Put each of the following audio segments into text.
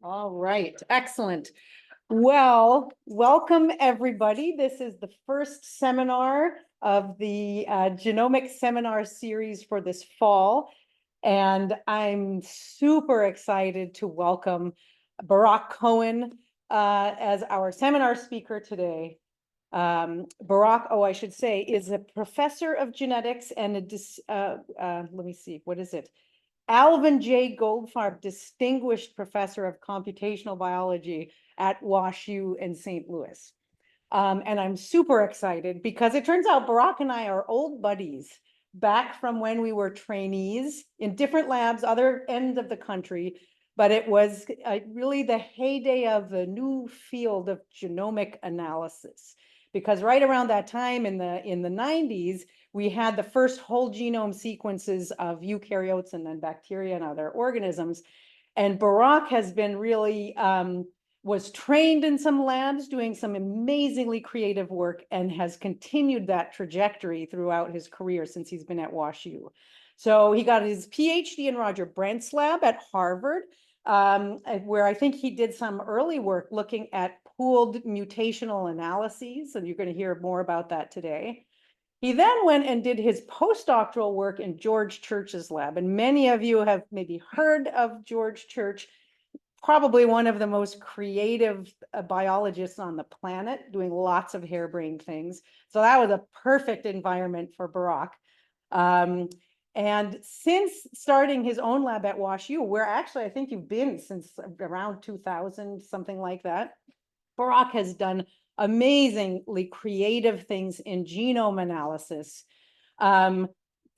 All right, excellent. Well, welcome everybody. This is the first seminar of the Genomic Seminar Series for this fall. And I'm super excited to welcome Barak Cohen as our seminar speaker today. Barak, I should say, is a professor of genetics and let me see, what is it? Alvin J. Goldfarb Distinguished Professor of Computational Biology at WashU in St. Louis. And I'm super excited because it turns out Barak and I are old buddies back from when we were trainees in different labs, other end of the country. But it was really the heyday of the new field of genomic analysis. Because right around that time in the 90s, we had the first whole genome sequences of eukaryotes and then bacteria and other organisms. And Barak has been really, was trained in some labs doing some amazingly creative work and has continued that trajectory throughout his career since he's been at WashU. So he got his PhD in Roger Brent's lab at Harvard, where I think he did some early work looking at pooled mutational analyses, and you're going to hear more about that today. He then went and did his postdoctoral work in George Church's lab, and many of you have maybe heard of George Church, probably one of the most creative biologists on the planet, doing lots of harebrained things. So that was a perfect environment for Barak. And since starting his own lab at WashU, where actually I think you've been since around 2000, something like that, Barak has done amazingly creative things in genome analysis,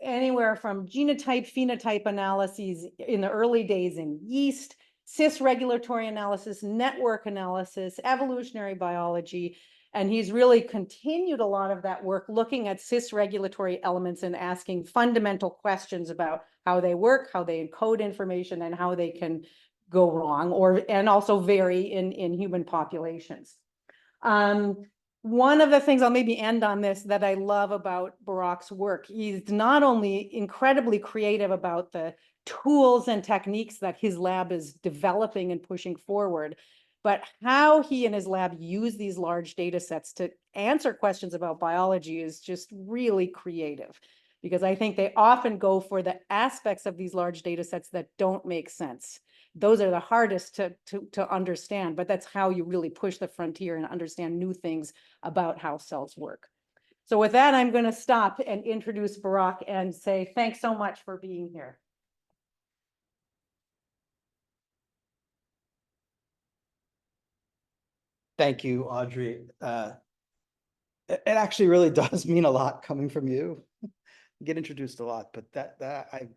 anywhere from genotype, phenotype analyses in the early days in yeast, cis-regulatory analysis, network analysis, evolutionary biology. And he's really continued a lot of that work looking at cis-regulatory elements and asking fundamental questions about how they work, how they encode information, and how they can go wrong and also vary in human populations. One of the things I'll maybe end on this that I love about Barak's work, he's not only incredibly creative about the tools and techniques that his lab is developing and pushing forward, but how he and his lab use these large data sets to answer questions about biology is just really creative, because I think they often go for the aspects of these large data sets that don't make sense. Those are the hardest to understand, but that's how you really push the frontier and understand new things about how cells work. So with that, I'm going to stop and introduce Barak and say thanks so much for being here. Thank you, Audrey. It actually really does mean a lot coming from you. I get introduced a lot, but I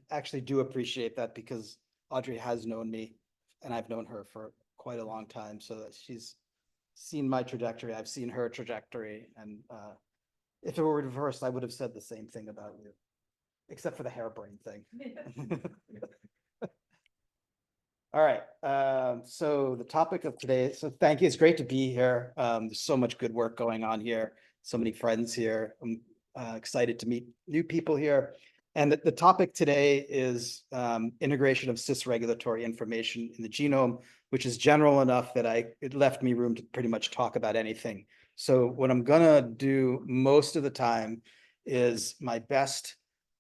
actually do appreciate that, because Audrey has known me and I've known her for quite a long time. So that she's seen my trajectory, I've seen her trajectory. And if it were reversed, I would have said the same thing about you, except for the harebrained thing. All right, so the topic of today, so thank you, it's great to be here. There's so much good work going on here, so many friends here. I'm excited to meet new people here. And the topic today is integration of cis-regulatory information in the genome, which is general enough that it left me room to pretty much talk about anything. So what I'm gonna do most of the time is my best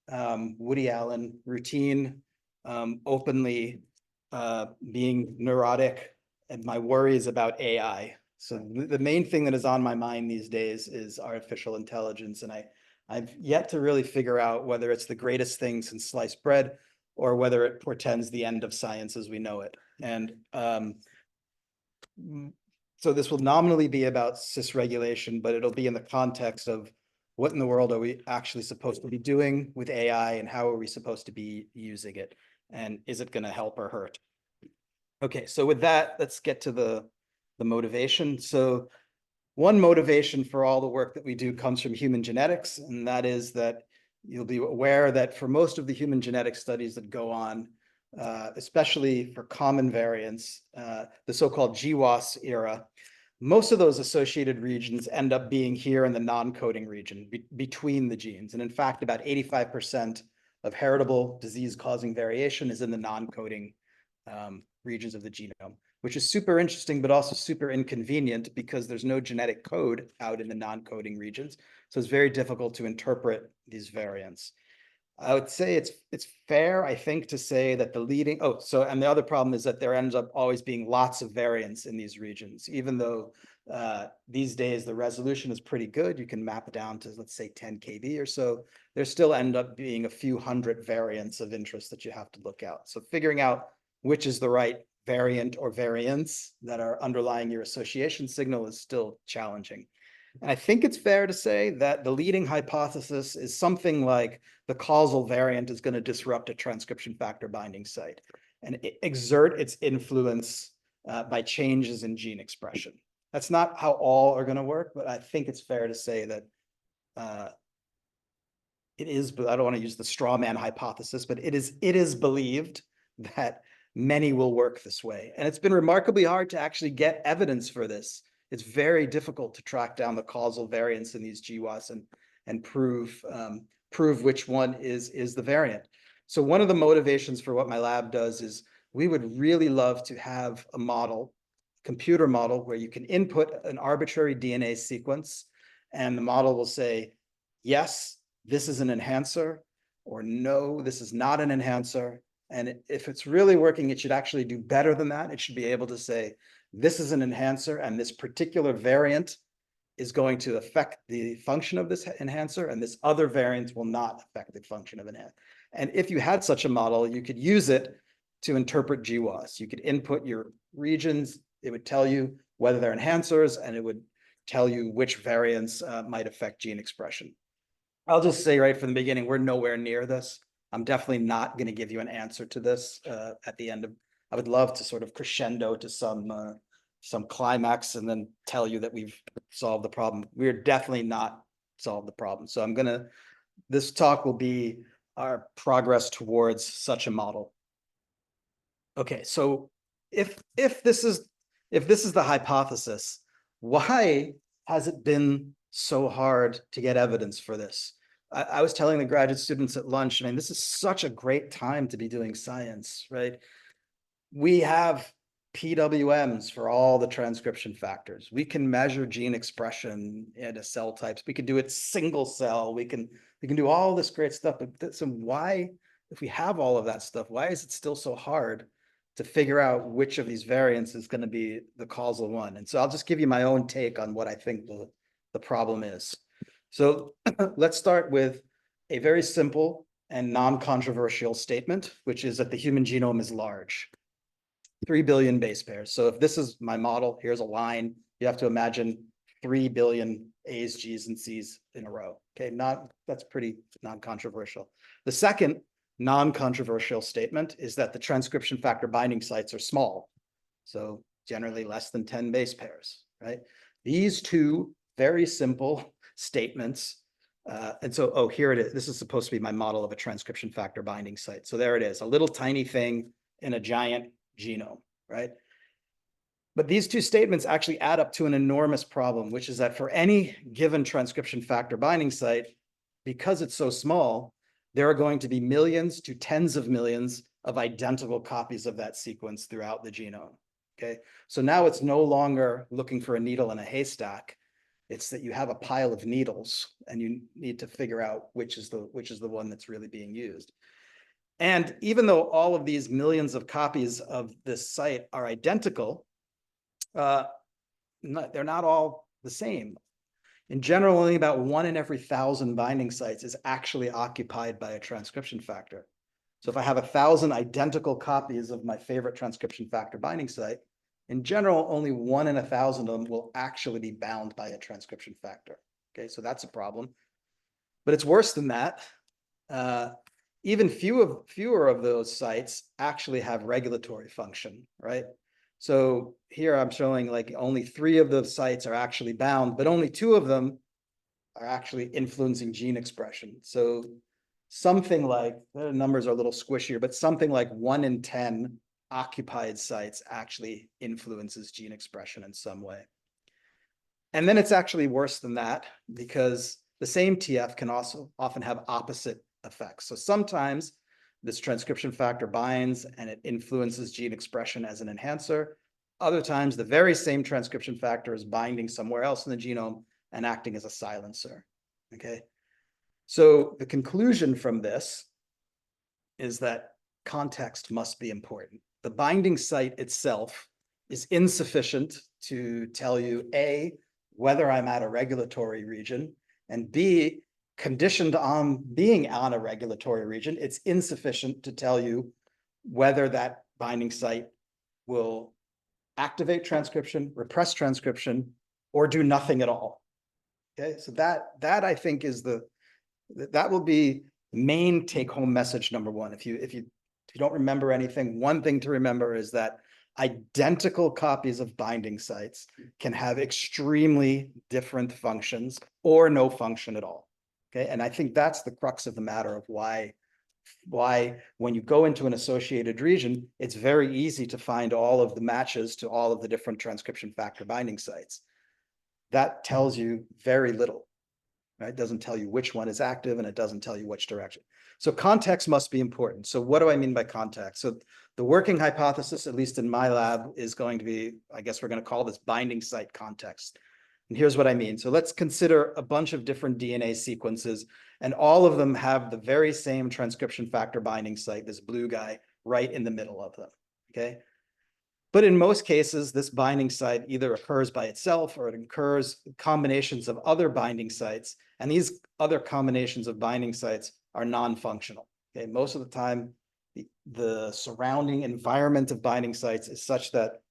Woody Allen routine, openly being neurotic, and my worries about AI. So the main thing that is on my mind these days is artificial intelligence, and I've yet to really figure out whether it's the greatest thing since sliced bread or whether it portends the end of science as we know it. And so this will nominally be about cis-regulation, but it'll be in the context of what in the world are we actually supposed to be doing with AI, and how are we supposed to be using it? And is it going to help or hurt? Okay, so with that, let's get to the motivation. So one motivation for all the work that we do comes from human genetics, and that is that you'll be aware that for most of the human genetic studies that go on, especially for common variants, the so-called GWAS era, most of those associated regions end up being here in the non-coding region between the genes. And in fact, about 85% of heritable disease-causing variation is in the non-coding regions of the genome, which is super interesting, but also super inconvenient because there's no genetic code out in the non-coding regions. So it's very difficult to interpret these variants. I would say it's fair, I think, to say that the leading, and the other problem is that there ends up always being lots of variants in these regions, even though these days the resolution is pretty good. You can map it down to, let's say, 10 KB or so. There still end up being a few hundred variants of interest that you have to look out. So figuring out which is the right variant or variants that are underlying your association signal is still challenging. And I think it's fair to say that the leading hypothesis is something like the causal variant is going to disrupt a transcription factor binding site and exert its influence by changes in gene expression. That's not how all are going to work, but I think it's fair to say that it is, but I don't want to use the straw man hypothesis, but it is believed that many will work this way. And it's been remarkably hard to actually get evidence for this. It's very difficult to track down the causal variants in these GWAS and prove which one is the variant. So one of the motivations for what my lab does is we would really love to have a model, computer model, where you can input an arbitrary DNA sequence and the model will say, yes, this is an enhancer, or no, this is not an enhancer. And if it's really working, it should actually do better than that. It should be able to say, this is an enhancer and this particular variant is going to affect the function of this enhancer, and this other variant will not affect the function of an enhancer. And if you had such a model, you could use it to interpret GWAS. You could input your regions, it would tell you whether they're enhancers, and it would tell you which variants might affect gene expression. I'll just say right from the beginning, we're nowhere near this. I'm definitely not going to give you an answer to this at the end of. I would love to sort of crescendo to some climax and then tell you that we've solved the problem. We're definitely not solved the problem. So this talk will be our progress towards such a model. Okay, so if this is the hypothesis, why has it been so hard to get evidence for this? I was telling the graduate students at lunch, I mean, this is such a great time to be doing science, right? We have PWMs for all the transcription factors. We can measure gene expression into cell types. We can do it single cell. We can do all this great stuff. But so why, if we have all of that stuff, why is it still so hard to figure out which of these variants is going to be the causal one? And so I'll just give you my own take on what I think the problem is. So let's start with a very simple and non-controversial statement, which is that the human genome is large. 3 billion base pairs. So if this is my model, here's a line. You have to imagine 3 billion A's, G's, and C's in a row. Okay, that's pretty non-controversial. The second non-controversial statement is that the transcription factor binding sites are small. So generally less than 10 base pairs, right? These two very simple statements. And so, here it is. This is supposed to be my model of a transcription factor binding site. So there it is, a little tiny thing in a giant genome, right? But these two statements actually add up to an enormous problem, which is that for any given transcription factor binding site, because it's so small, there are going to be millions to tens of millions of identical copies of that sequence throughout the genome. Okay, so now it's no longer looking for a needle in a haystack. It's that you have a pile of needles and you need to figure out which is the one that's really being used. And even though all of these millions of copies of this site are identical, they're not all the same. In general, only about 1 in every 1,000 binding sites is actually occupied by a transcription factor. So if I have 1,000 identical copies of my favorite transcription factor binding site, in general, only 1 in 1,000 of them will actually be bound by a transcription factor. Okay, so that's a problem. But it's worse than that. Even fewer of those sites actually have regulatory function, right? So here I'm showing like only 3 of the sites are actually bound, but only 2 of them are actually influencing gene expression. So something like, the numbers are a little squishier, but something like 1 in 10 occupied sites actually influences gene expression in some way. And then it's actually worse than that, because the same TF can also often have opposite effects. So sometimes this transcription factor binds and it influences gene expression as an enhancer. Other times, the very same transcription factor is binding somewhere else in the genome and acting as a silencer, okay? So the conclusion from this is that context must be important. The binding site itself is insufficient to tell you, A, whether I'm at a regulatory region, and B, conditioned on being on a regulatory region, it's insufficient to tell you whether that binding site will activate transcription, repress transcription, or do nothing at all. Okay, so that I think is that will be main take-home message number one. If you don't remember anything, one thing to remember is that identical copies of binding sites can have extremely different functions or no function at all. Okay, and I think that's the crux of the matter of why when you go into an associated region, it's very easy to find all of the matches to all of the different transcription factor binding sites. That tells you very little. Right? It doesn't tell you which one is active and it doesn't tell you which direction. So context must be important. So what do I mean by context? So the working hypothesis, at least in my lab, is going to be, I guess we're going to call this binding site context. And here's what I mean. So let's consider a bunch of different DNA sequences, and all of them have the very same transcription factor binding site, this blue guy, right in the middle of them, okay? But in most cases, this binding site either occurs by itself or it occurs combinations of other binding sites. And these other combinations of binding sites are non-functional. Okay, most of the time, the surrounding environment of binding sites is such that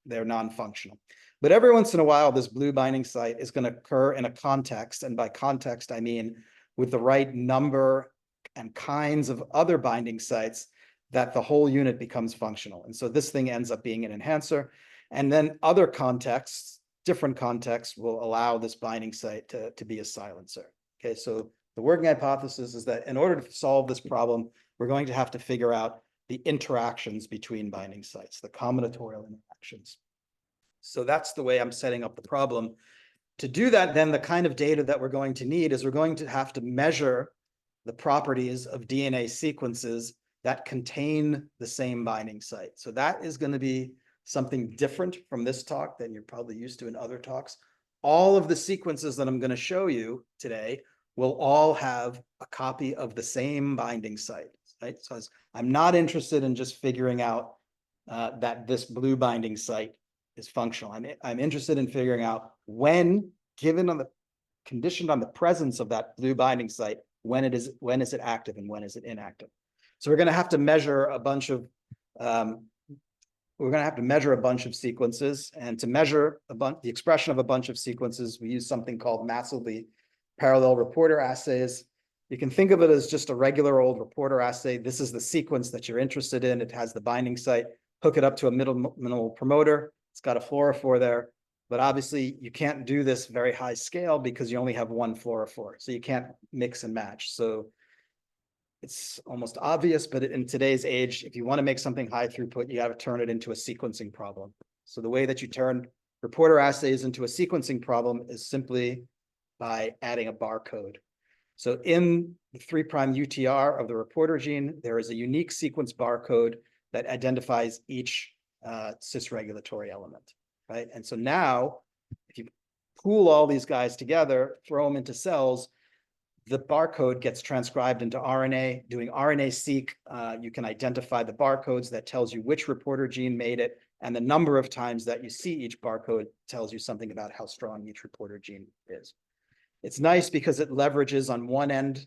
they're non-functional. But every once in a while, this blue binding site is going to occur in a context. And by context, I mean with the right number and kinds of other binding sites that the whole unit becomes functional. And so this thing ends up being an enhancer. And then other contexts, different contexts, will allow this binding site to be a silencer. Okay, so the working hypothesis is that in order to solve this problem, we're going to have to figure out the interactions between binding sites, the combinatorial interactions. So that's the way I'm setting up the problem. To do that, then the kind of data that we're going to need is we're going to have to measure the properties of DNA sequences that contain the same binding site. So that is going to be something different from this talk than you're probably used to in other talks. All of the sequences that I'm going to show you today will all have a copy of the same binding site, right? So I'm not interested in just figuring out that this blue binding site is functional. I'm interested in figuring out when, conditioned on the presence of that blue binding site, when is it active and when is it inactive. So we're going to have to measure a bunch of sequences, and to measure the expression of a bunch of sequences, we use something called massively parallel reporter assays. You can think of it as just a regular old reporter assay. This is the sequence that you're interested in. It has the binding site. Hook it up to a minimal promoter. It's got a fluorophore there, but obviously you can't do this very high scale because you only have one fluorophore, so you can't mix and match. So it's almost obvious, but in today's age, if you want to make something high throughput, you got to turn it into a sequencing problem. So the way that you turn reporter assays into a sequencing problem is simply by adding a barcode. So in the 3' UTR of the reporter gene, there is a unique sequence barcode that identifies each cis-regulatory element, right? And so now, if you pool all these guys together, throw them into cells, the barcode gets transcribed into RNA. Doing RNA-seq, you can identify the barcodes. That tells you which reporter gene made it, and the number of times that you see each barcode tells you something about how strong each reporter gene is. It's nice because it leverages on one end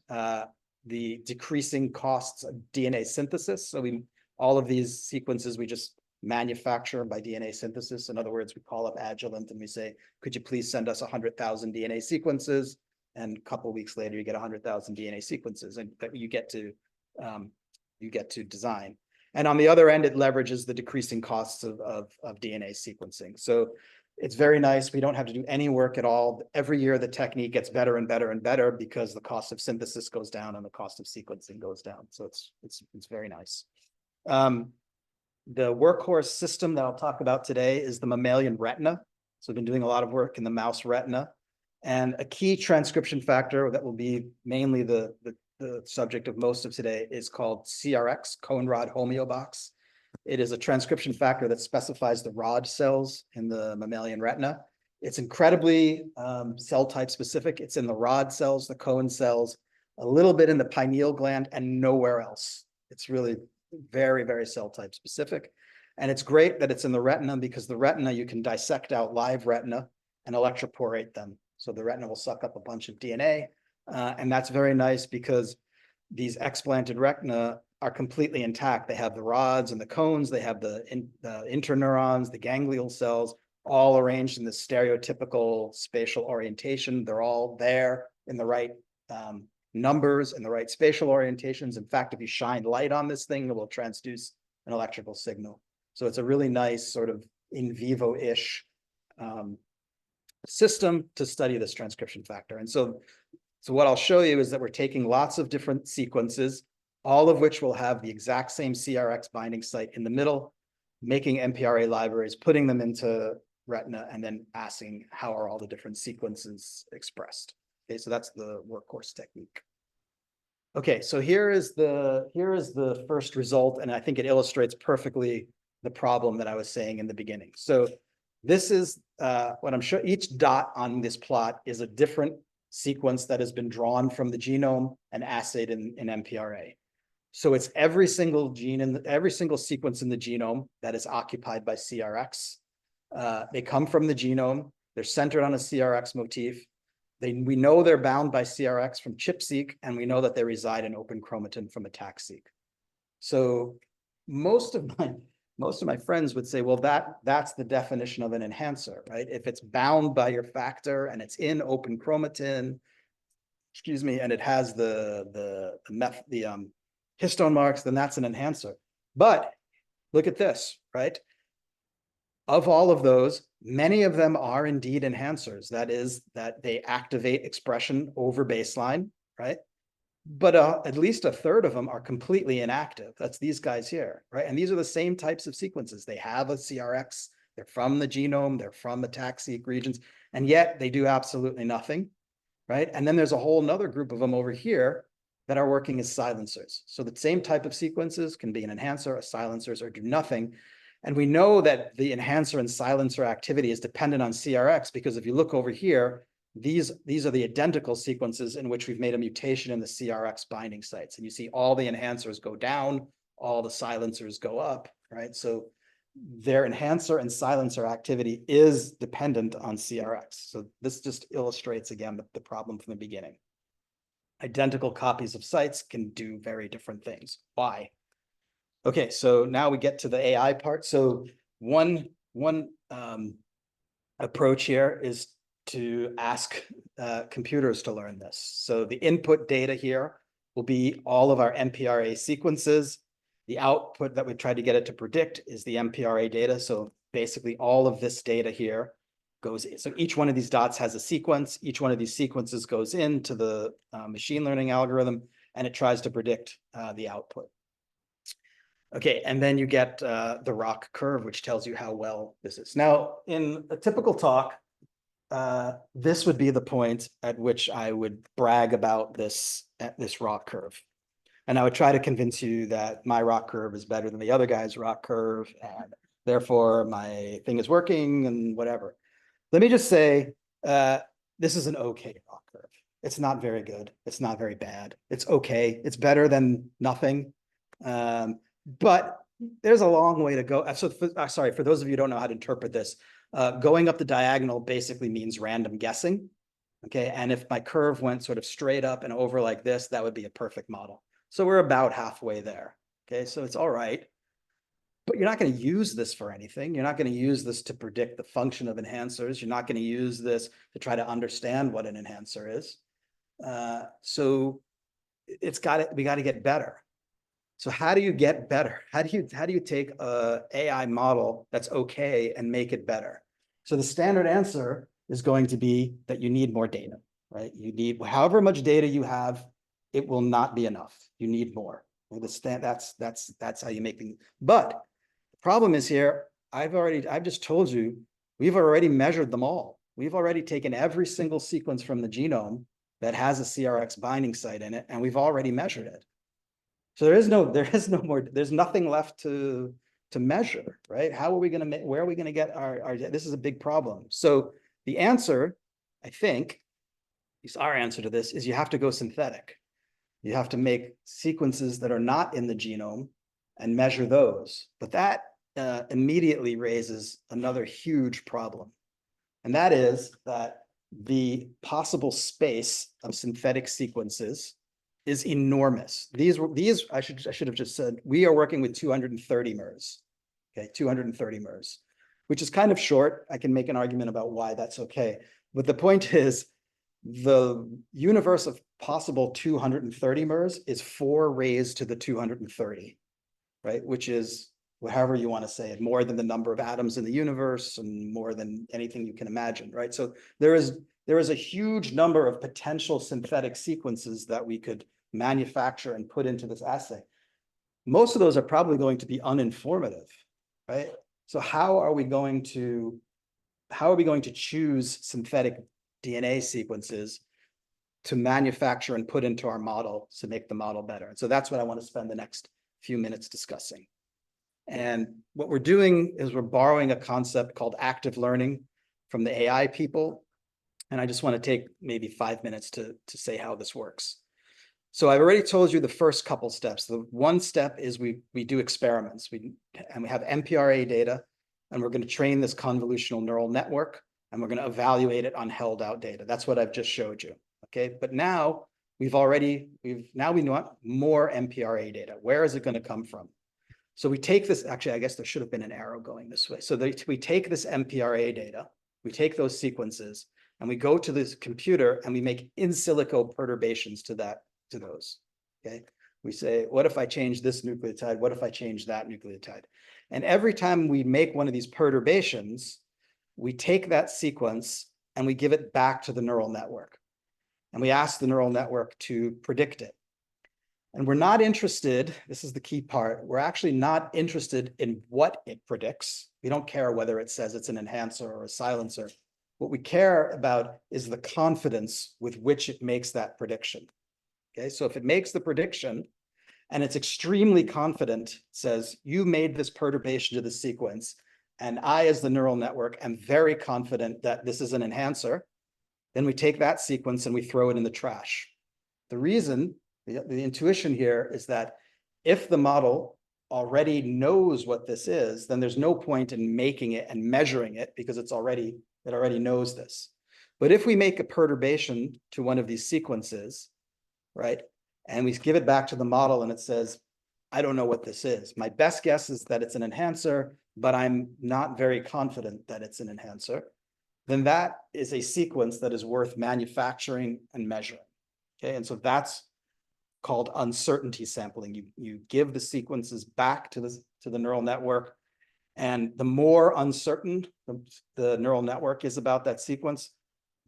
the decreasing costs of DNA synthesis. So all of these sequences we just manufacture by DNA synthesis. In other words, we call up Agilent and we say, could you please send us 100,000 DNA sequences? And a couple of weeks later, you get 100,000 DNA sequences, and that you get to design. And on the other end, it leverages the decreasing costs of DNA sequencing. So it's very nice. We don't have to do any work at all. Every year, the technique gets better and better and better because the cost of synthesis goes down and the cost of sequencing goes down. So it's very nice. The workhorse system that I'll talk about today is the mammalian retina. So I've been doing a lot of work in the mouse retina. And a key transcription factor that will be mainly the the subject of most of today, is called CRX, cone rod homeobox. It is a transcription factor that specifies the rod cells in the mammalian retina. It's incredibly cell type specific. It's in the rod cells, the cone cells, a little bit in the pineal gland, and nowhere else. It's really very, very cell type specific. And it's great that it's in the retina, because the retina, you can dissect out live retina and electroporate them. So the retina will suck up a bunch of DNA. And that's very nice, because these explanted retina are completely intact. They have the rods and the cones, they have the interneurons, the ganglial cells, all arranged in the stereotypical spatial orientation. They're all there in the right numbers and the right spatial orientations. In fact, if you shine light on this thing, it will transduce an electrical signal. So it's a really nice sort of in vivo-ish system to study this transcription factor. And so what I'll show you is that we're taking lots of different sequences, all of which will have the exact same CRX binding site in the middle, making MPRA libraries, putting them into retina, and then asking how are all the different sequences expressed. Okay, so that's the workhorse technique. Okay, so here is the first result, and I think it illustrates perfectly the problem that I was saying in the beginning. So this is what I'm showing. Each dot on this plot is a different sequence that has been drawn from the genome and assayed in MPRA. So it's every single gene and every single sequence in the genome that is occupied by CRX. They come from the genome. They're centered on a CRX motif. We know they're bound by CRX from ChIP-seq, and we know that they reside in open chromatin from ATAC-seq. So most of my friends would say, well, that's the definition of an enhancer, right? If it's bound by your factor and it's in open chromatin, excuse me, and it has the histone marks, then that's an enhancer. But look at this, right? Of all of those, many of them are indeed enhancers. That is, that they activate expression over baseline, right? But at least a third of them are completely inactive. That's these guys here, right? And these are the same types of sequences. They have a CRX, they're from the genome, they're from the ATAC-seq regions, and yet they do absolutely nothing, right? And then there's a whole nother group of them over here that are working as silencers. So the same type of sequences can be an enhancer, a silencers, or do nothing. And we know that the enhancer and silencer activity is dependent on CRX, because if you look over here, these are the identical sequences in which we've made a mutation in the CRX binding sites. And you see all the enhancers go down, all the silencers go up, right? So their enhancer and silencer activity is dependent on CRX. So this just illustrates, again, the problem from the beginning. Identical copies of sites can do very different things. Why? Okay, so now we get to the AI part. So one approach here is to ask computers to learn this. So the input data here will be all of our MPRA sequences. The output that we try to get it to predict is the MPRA data. So basically all of this data here goes in. So each one of these dots has a sequence. Each one of these sequences goes into the machine learning algorithm, and it tries to predict the output. Okay, and then you get the ROC curve, which tells you how well this is. Now, in a typical talk, this would be the point at which I would brag about this ROC curve. And I would try to convince you that my ROC curve is better than the other guy's ROC curve, and therefore my thing is working and whatever. Let me just say, this is an okay ROC curve. It's not very good. It's not very bad. It's okay. It's better than nothing. But there's a long way to go. So sorry, for those of you who don't know how to interpret this, going up the diagonal basically means random guessing. Okay, and if my curve went sort of straight up and over like this, that would be a perfect model. So we're about halfway there. Okay, so it's all right. But you're not going to use this for anything. You're not going to use this to predict the function of enhancers. You're not going to use this to try to understand what an enhancer is. So we got to get better. So how do you get better? How do you take a AI model that's okay and make it better? So the standard answer is going to be that you need more data, right? You need however much data you have, it will not be enough. You need more. That's how you make things. But the problem is here, I've just told you, we've already measured them all. We've already taken every single sequence from the genome that has a CRX binding site in it, and we've already measured it. So there's nothing left to measure, right? How are we going to where are we going to get our, this is a big problem. So the answer, I think, at least our answer to this, is you have to go synthetic. You have to make sequences that are not in the genome and measure those. But that immediately raises another huge problem. And that is that the possible space of synthetic sequences is enormous. These I should have just said, we are working with 230 MERS. Okay, 230 MERS, which is kind of short. I can make an argument about why that's okay. But the point is, the universe of possible 230 MERS is 4 raised to the 230, right? Which is, however you want to say it, more than the number of atoms in the universe and more than anything you can imagine, right? So there is a huge number of potential synthetic sequences that we could manufacture and put into this assay. Most of those are probably going to be uninformative, right? So how are we going to choose synthetic DNA sequences to manufacture and put into our model to make the model better? And so that's what I want to spend the next few minutes discussing. And what we're doing is we're borrowing a concept called active learning from the AI people. And I just want to take maybe 5 minutes to say how this works. So I've already told you the first couple steps. The one step is we do experiments. We have MPRA data, and we're going to train this convolutional neural network, and we're going to evaluate it on held out data. That's what I've just showed you. Okay, but now we want more MPRA data. Where is it going to come from? So we take this, actually, I guess there should have been an arrow going this way. So we take this MPRA data, we take those sequences, and we go to this computer and we make in silico perturbations to those. Okay, we say, what if I change this nucleotide? What if I change that nucleotide? And every time we make one of these perturbations, we take that sequence and we give it back to the neural network. And we ask the neural network to predict it. And we're not interested, this is the key part, we're actually not interested in what it predicts. We don't care whether it says it's an enhancer or a silencer. What we care about is the confidence with which it makes that prediction. Okay, so if it makes the prediction and it's extremely confident, says, you made this perturbation to the sequence, and I, as the neural network, am very confident that this is an enhancer, then we take that sequence and we throw it in the trash. The reason, the intuition here is that if the model already knows what this is, then there's no point in making it and measuring it because it already knows this. But if we make a perturbation to one of these sequences, right, and we give it back to the model and it says, I don't know what this is. My best guess is that it's an enhancer, but I'm not very confident that it's an enhancer. Then that is a sequence that is worth manufacturing and measuring. Okay, and so that's called uncertainty sampling. You give the sequences back to the neural network, and the more uncertain the neural network is about that sequence,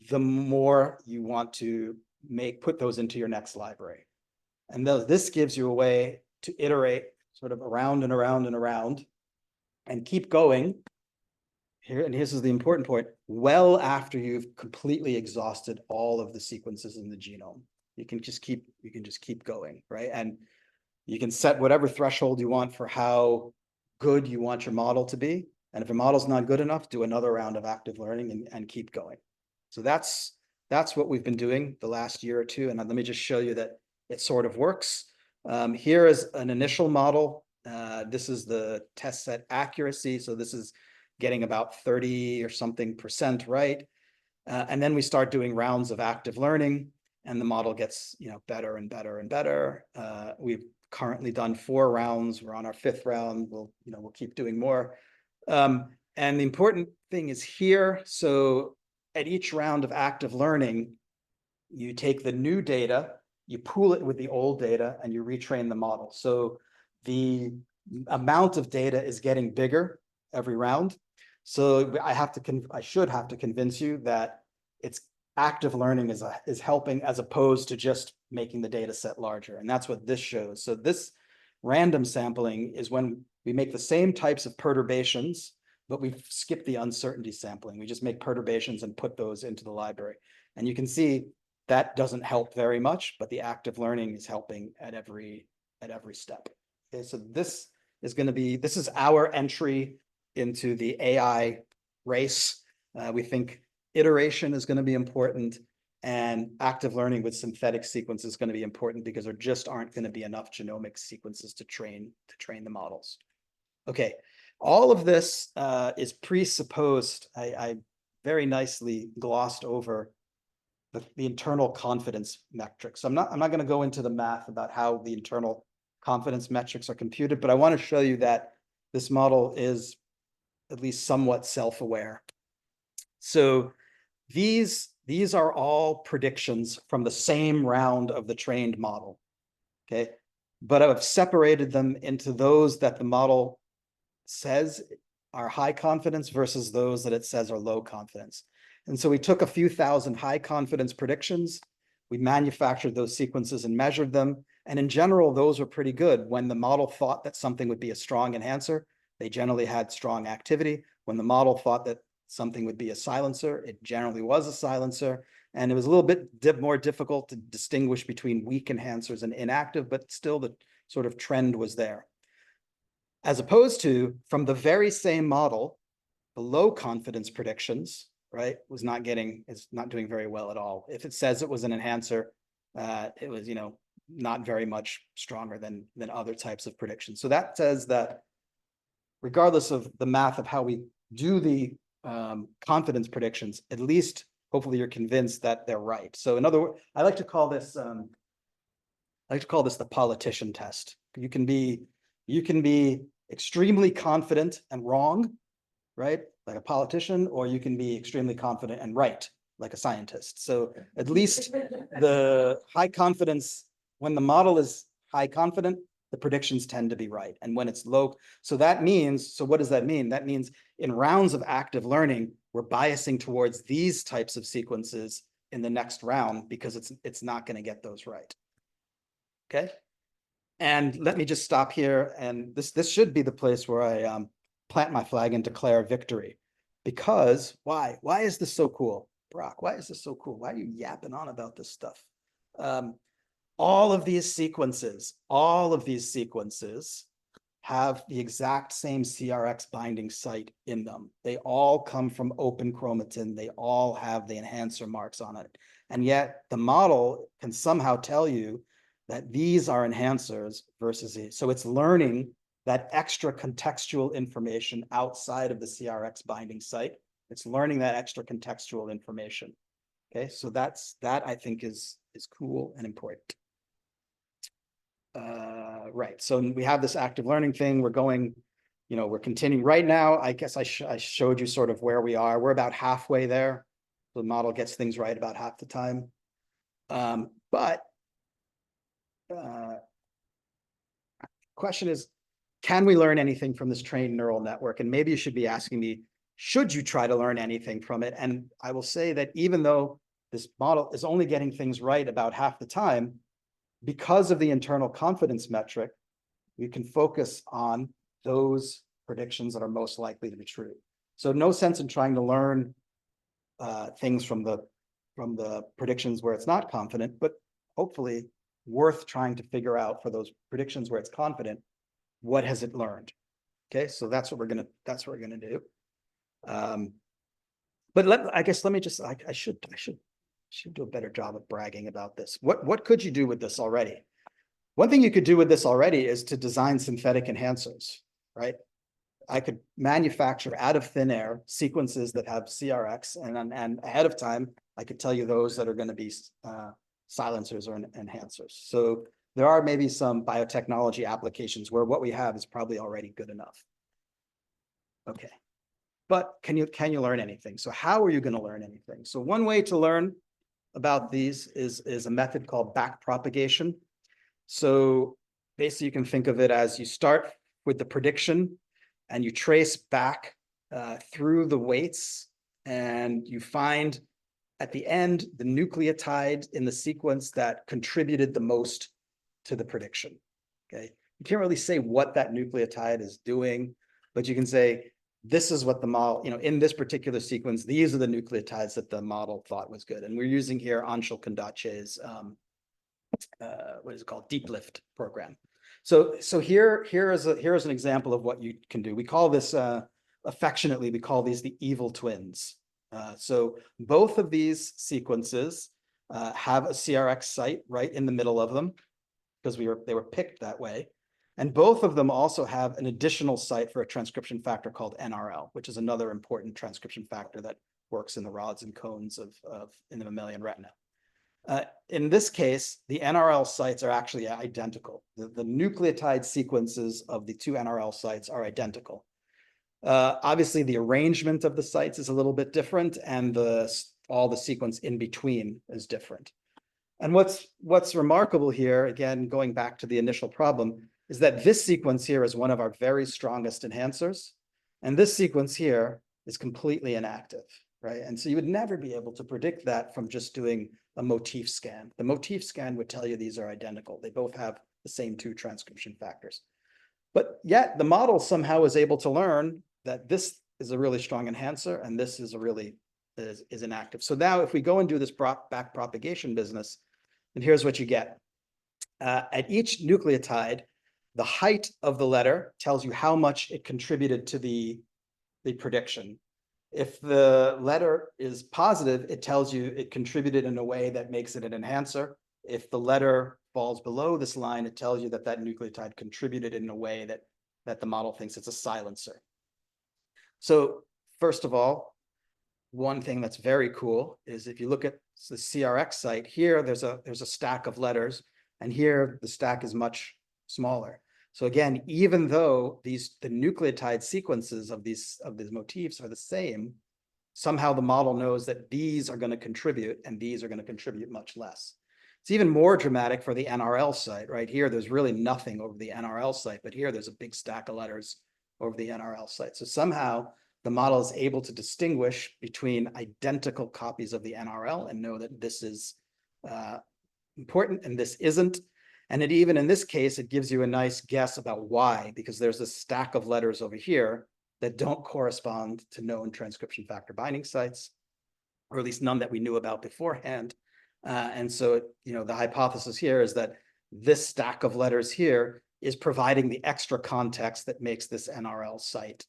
the more you want to put those into your next library. And this gives you a way to iterate sort of around and around and around and keep going here. And here's the important point: well after you've completely exhausted all of the sequences in the genome, you can just keep going, right? And you can set whatever threshold you want for how good you want your model to be. And if your model's not good enough, do another round of active learning and keep going. So that's what we've been doing the last year or two. And let me just show you that it sort of works. Here is an initial model. This is the test set accuracy. So this is getting about 30 or something % right. And then we start doing rounds of active learning, and the model gets better and better and better. We've currently done 4 rounds. We're on our 5th round. We'll keep doing more. And the important thing is here. So at each round of active learning, you take the new data, you pool it with the old data, and you retrain the model. So the amount of data is getting bigger every round. So I should have to convince you that it's active learning is helping, as opposed to just making the data set larger. And that's what this shows. So this random sampling is when we make the same types of perturbations, but we've skipped the uncertainty sampling. We just make perturbations and put those into the library. And you can see that doesn't help very much, but the active learning is helping at every step. Okay, so this is our entry into the AI race. We think iteration is going to be important, and active learning with synthetic sequence is going to be important because there just aren't going to be enough genomic sequences to train the models. Okay, all of this is presupposed. I very nicely glossed over the internal confidence metrics. So I'm not going to go into the math about how the internal confidence metrics are computed, but I want to show you that this model is at least somewhat self-aware. So these are all predictions from the same round of the trained model, okay? But I've separated them into those that the model says are high confidence versus those that it says are low confidence. And so we took a few thousand high confidence predictions, we manufactured those sequences and measured them. And in general, those were pretty good. When the model thought that something would be a strong enhancer, they generally had strong activity. When the model thought that something would be a silencer, it generally was a silencer. And it was a little bit more difficult to distinguish between weak enhancers and inactive, but still the sort of trend was there. As opposed to, from the very same model, the low confidence predictions, right, is not doing very well at all. If it says it was an enhancer, it was, not very much stronger than other types of predictions. So that says that regardless of the math of how we do the confidence predictions, at least hopefully you're convinced that they're right. So in other words, I like to call this the politician test. You can be extremely confident and wrong, right, like a politician, or you can be extremely confident and right, like a scientist. So at least the high confidence, when the model is high confident, the predictions tend to be right. And when it's low, so what does that mean? That means in rounds of active learning, we're biasing towards these types of sequences in the next round because it's not going to get those right. Okay. And let me just stop here. And this should be the place where I plant my flag and declare victory. Because why? Why is this so cool? Barak, why is this so cool? Why are you yapping on about this stuff? All of these sequences have the exact same CRX binding site in them. They all come from open chromatin. They all have the enhancer marks on it. And yet the model can somehow tell you that these are enhancers versus these. So it's learning that extra contextual information outside of the CRX binding site. It's learning that extra contextual information. Okay, so that I think is cool and important. Right, so we have this active learning thing. We're going, we're continuing right now. I guess I showed you sort of where we are. We're about halfway there. The model gets things right about half the time. Question is, can we learn anything from this trained neural network? And maybe you should be asking me, should you try to learn anything from it? And I will say that even though this model is only getting things right about half the time, because of the internal confidence metric, we can focus on those predictions that are most likely to be true. So no sense in trying to learn things from the predictions where it's not confident, but hopefully worth trying to figure out for those predictions where it's confident, what has it learned? Okay, so that's what we're gonna do. But I guess let me just, I should do a better job of bragging about this. What could you do with this already? One thing you could do with this already is to design synthetic enhancers, right? I could manufacture out of thin air sequences that have CRX, and ahead of time, I could tell you those that are going to be silencers or enhancers. So there are maybe some biotechnology applications where what we have is probably already good enough. Okay, but can you learn anything? So how are you going to learn anything? So one way to learn about these is a method called backpropagation. So basically you can think of it as you start with the prediction and you trace back through the weights, and you find at the end the nucleotide in the sequence that contributed the most to the prediction. Okay, you can't really say what that nucleotide is doing, but you can say this is what the model, in this particular sequence, these are the nucleotides that the model thought was good. And we're using here Anshul Kandache's, what is it called, deep lift program. So here is an example of what you can do. We call this, affectionately, we call these the evil twins. So both of these sequences have a CRX site right in the middle of them, because they were picked that way. And both of them also have an additional site for a transcription factor called NRL, which is another important transcription factor that works in the rods and cones in the mammalian retina. In this case, the NRL sites are actually identical. The nucleotide sequences of the two NRL sites are identical. Obviously, the arrangement of the sites is a little bit different, and all the sequence in between is different. And what's remarkable here, again, going back to the initial problem, is that this sequence here is one of our very strongest enhancers, and this sequence here is completely inactive, right? And so you would never be able to predict that from just doing a motif scan. The motif scan would tell you these are identical. They both have the same two transcription factors. But yet the model somehow is able to learn that this is a really strong enhancer and this is is inactive. So now if we go and do this back propagation business, and here's what you get. At each nucleotide, the height of the letter tells you how much it contributed to the prediction. If the letter is positive, it tells you it contributed in a way that makes it an enhancer. If the letter falls below this line, it tells you that that nucleotide contributed in a way that the model thinks it's a silencer. So first of all, one thing that's very cool is if you look at the CRX site here, there's a stack of letters, and here the stack is much smaller. So again, even though the nucleotide sequences of these motifs are the same, somehow the model knows that these are going to contribute and these are going to contribute much less. It's even more dramatic for the NRL site. Right here, there's really nothing over the NRL site, but here there's a big stack of letters over the NRL site. So somehow the model is able to distinguish between identical copies of the NRL and know that this is important and this isn't. And even in this case, it gives you a nice guess about why, because there's a stack of letters over here that don't correspond to known transcription factor binding sites, or at least none that we knew about beforehand. And so, the hypothesis here is that this stack of letters here is providing the extra context that makes this NRL site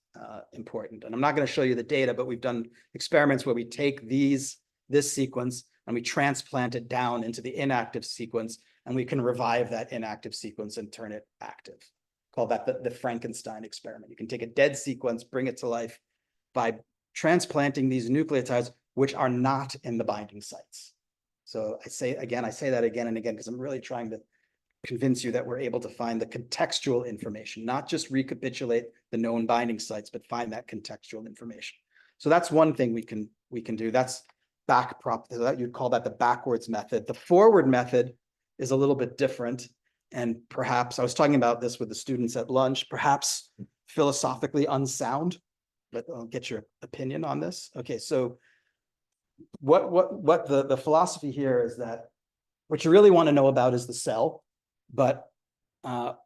important. And I'm not going to show you the data, but we've done experiments where we take this sequence and we transplant it down into the inactive sequence, and we can revive that inactive sequence and turn it active. Call that the Frankenstein experiment. You can take a dead sequence, bring it to life by transplanting these nucleotides, which are not in the binding sites. So I say that again and again, because I'm really trying to convince you that we're able to find the contextual information, not just recapitulate the known binding sites, but find that contextual information. So that's one thing we can do. That's you'd call that the backwards method. The forward method is a little bit different. And perhaps I was talking about this with the students at lunch, perhaps philosophically unsound, but I'll get your opinion on this. Okay, so what the philosophy here is that what you really want to know about is the cell, but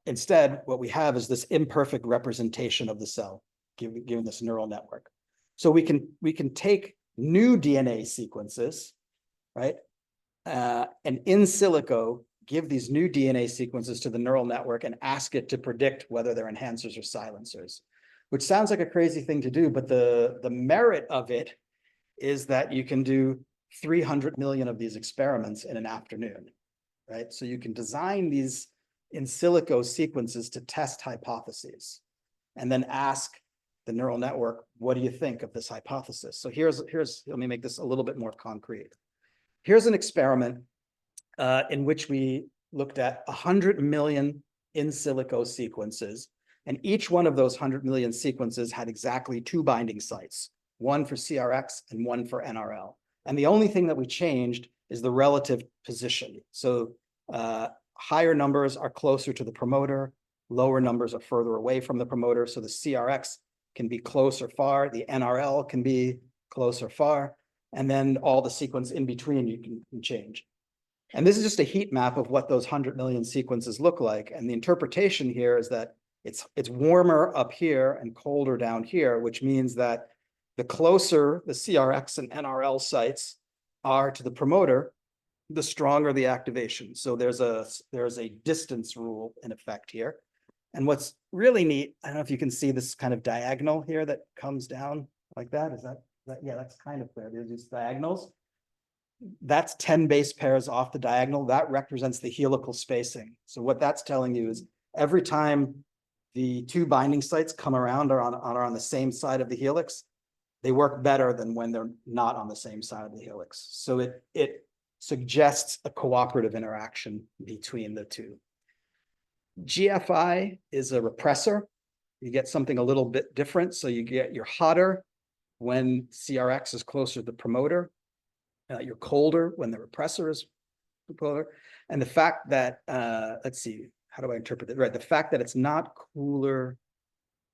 instead what we have is this imperfect representation of the cell given this neural network. So we can take new DNA sequences, right? And in silico, give these new DNA sequences to the neural network and ask it to predict whether they're enhancers or silencers, which sounds like a crazy thing to do, but the merit of it is that you can do 300 million of these experiments in an afternoon, right? So you can design these in silico sequences to test hypotheses and then ask the neural network, what do you think of this hypothesis? So let me make this a little bit more concrete. Here's an experiment in which we looked at 100 million in silico sequences, and each one of those 100 million sequences had exactly two binding sites, one for CRX and one for NRL. And the only thing that we changed is the relative position. So higher numbers are closer to the promoter, lower numbers are further away from the promoter. So the CRX can be close or far, the NRL can be close or far, and then all the sequence in between you can change. And this is just a heat map of what those 100 million sequences look like. And the interpretation here is that It's warmer up here and colder down here, which means that the closer the CRX and NRL sites are to the promoter, the stronger the activation. So there's a distance rule in effect here. And what's really neat, I don't know if you can see this kind of diagonal here that comes down like that. Is that yeah, that's kind of clear. There's these diagonals. That's 10 base pairs off the diagonal. That represents the helical spacing. So what that's telling you is every time the two binding sites come around or are on the same side of the helix, they work better than when they're not on the same side of the helix. So it suggests a cooperative interaction between the two. GFI is a repressor. You get something a little bit different. So you're hotter when CRX is closer to the promoter. You're colder when the repressor is the promoter. And the fact that, let's see, how do I interpret it? Right, the fact that it's not cooler,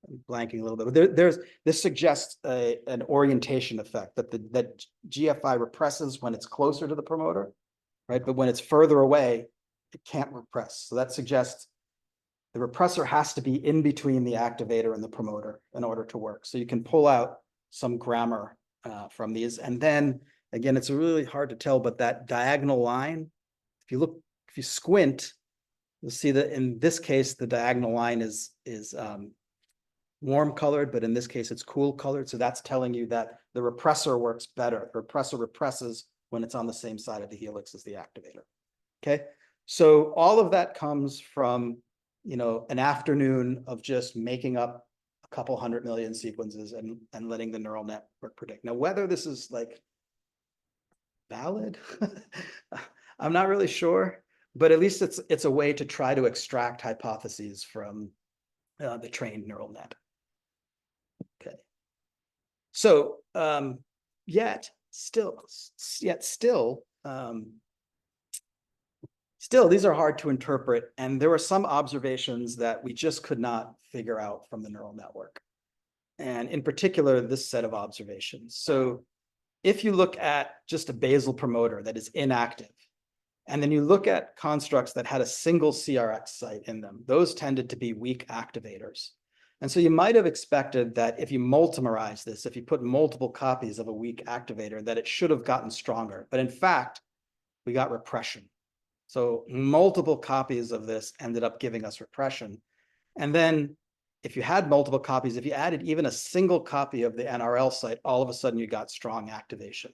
I'm blanking a little bit, but this suggests an orientation effect that GFI represses when it's closer to the promoter, right? But when it's further away, it can't repress. So that suggests the repressor has to be in between the activator and the promoter in order to work. So you can pull out some grammar from these. And then again, it's really hard to tell, but that diagonal line, if you squint, you'll see that in this case, the diagonal line is warm colored, but in this case, it's cool colored. So that's telling you that the repressor works better. The repressor represses when it's on the same side of the helix as the activator. Okay, so all of that comes from, an afternoon of just making up a couple 100 million sequences and letting the neural network predict. Now, whether this is like valid, I'm not really sure, but at least it's a way to try to extract hypotheses from the trained neural net. Okay. So yet still, these are hard to interpret. And there were some observations that we just could not figure out from the neural network. And in particular, this set of observations. So if you look at just a basal promoter that is inactive, and then you look at constructs that had a single CRX site in them, those tended to be weak activators. And so you might have expected that if you multimerize this, if you put multiple copies of a weak activator, that it should have gotten stronger. But in fact, we got repression. So multiple copies of this ended up giving us repression. And then if you had multiple copies, if you added even a single copy of the NRL site, all of a sudden you got strong activation.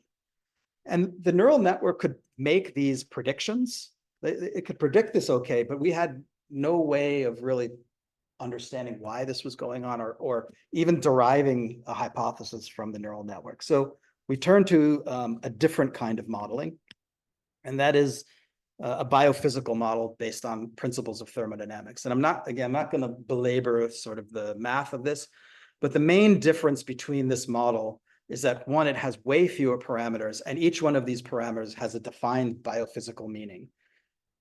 And the neural network could make these predictions. It could predict this okay, but we had no way of really understanding why this was going on or even deriving a hypothesis from the neural network. So we turned to a different kind of modeling, and that is a biophysical model based on principles of thermodynamics. And I'm not going to belabor sort of the math of this, but the main difference between this model is that one, it has way fewer parameters, and each one of these parameters has a defined biophysical meaning.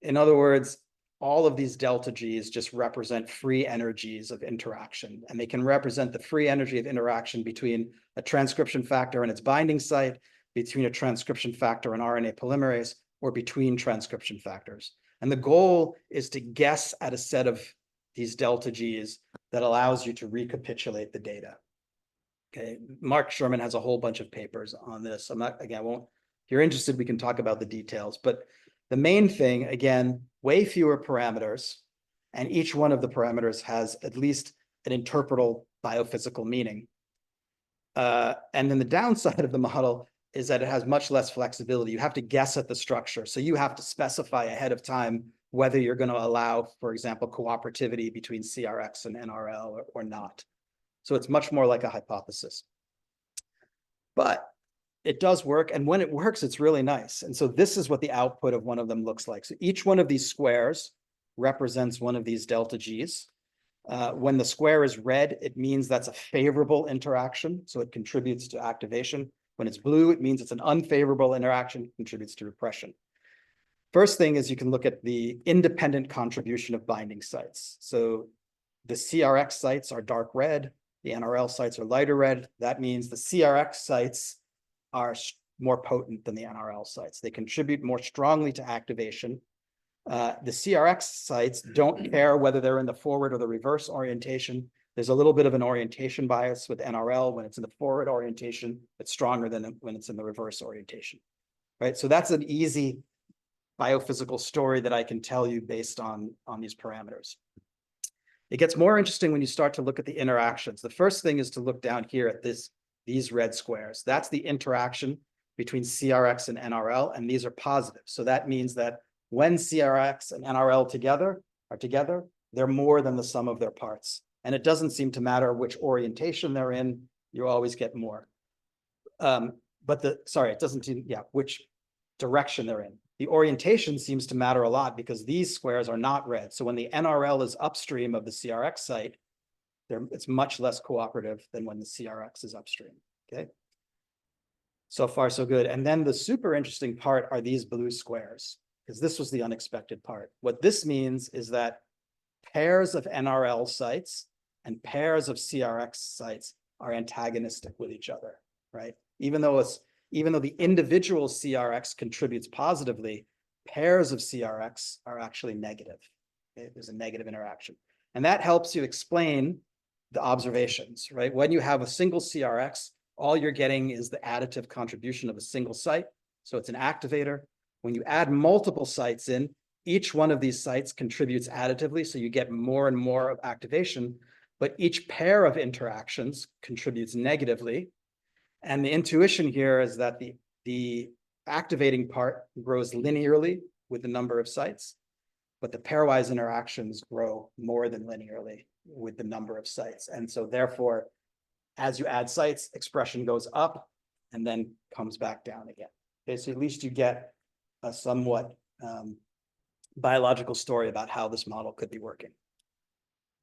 In other words, all of these delta G's just represent free energies of interaction, and they can represent the free energy of interaction between a transcription factor and its binding site, between a transcription factor and RNA polymerase, or between transcription factors. And the goal is to guess at a set of these delta G's that allows you to recapitulate the data. Okay, Mark Sherman has a whole bunch of papers on this. I'm not, again, if you're interested, we can talk about the details, but the main thing, again, way fewer parameters, and each one of the parameters has at least an interpretable biophysical meaning. And then the downside of the model is that it has much less flexibility. You have to guess at the structure. So you have to specify ahead of time whether you're going to allow, for example, cooperativity between CRX and NRL or not. So it's much more like a hypothesis. But it does work. And when it works, it's really nice. And so this is what the output of one of them looks like. So each one of these squares represents one of these delta G's. When the square is red, it means that's a favorable interaction. So it contributes to activation. When it's blue, it means it's an unfavorable interaction, contributes to repression. First thing is you can look at the independent contribution of binding sites. So the CRX sites are dark red, the NRL sites are lighter red. That means the CRX sites are more potent than the NRL sites. They contribute more strongly to activation. The CRX sites don't care whether they're in the forward or the reverse orientation. There's a little bit of an orientation bias with NRL. When it's in the forward orientation, it's stronger than when it's in the reverse orientation, right? So that's an easy biophysical story that I can tell you based on these parameters. It gets more interesting when you start to look at the interactions. The first thing is to look down here at these red squares. That's the interaction between CRX and NRL, and these are positive. So that means that when CRX and NRL are together, they're more than the sum of their parts. And it doesn't seem to matter which orientation they're in, you always get more. It doesn't seem, which direction they're in. The orientation seems to matter a lot because these squares are not red. So when the NRL is upstream of the CRX site, it's much less cooperative than when the CRX is upstream, okay? So far, so good. And then the super interesting part are these blue squares, because this was the unexpected part. What this means is that pairs of NRL sites and pairs of CRX sites are antagonistic with each other, right? Even though the individual CRX contributes positively, pairs of CRX are actually negative. Okay? There's a negative interaction. And that helps you explain the observations, right? When you have a single CRX, all you're getting is the additive contribution of a single site. So it's an activator. When you add multiple sites in, each one of these sites contributes additively, so you get more and more of activation, but each pair of interactions contributes negatively. And the intuition here is that the activating part grows linearly with the number of sites, but the pairwise interactions grow more than linearly with the number of sites. And so therefore, as you add sites, expression goes up and then comes back down again. Okay, so at least you get a somewhat biological story about how this model could be working.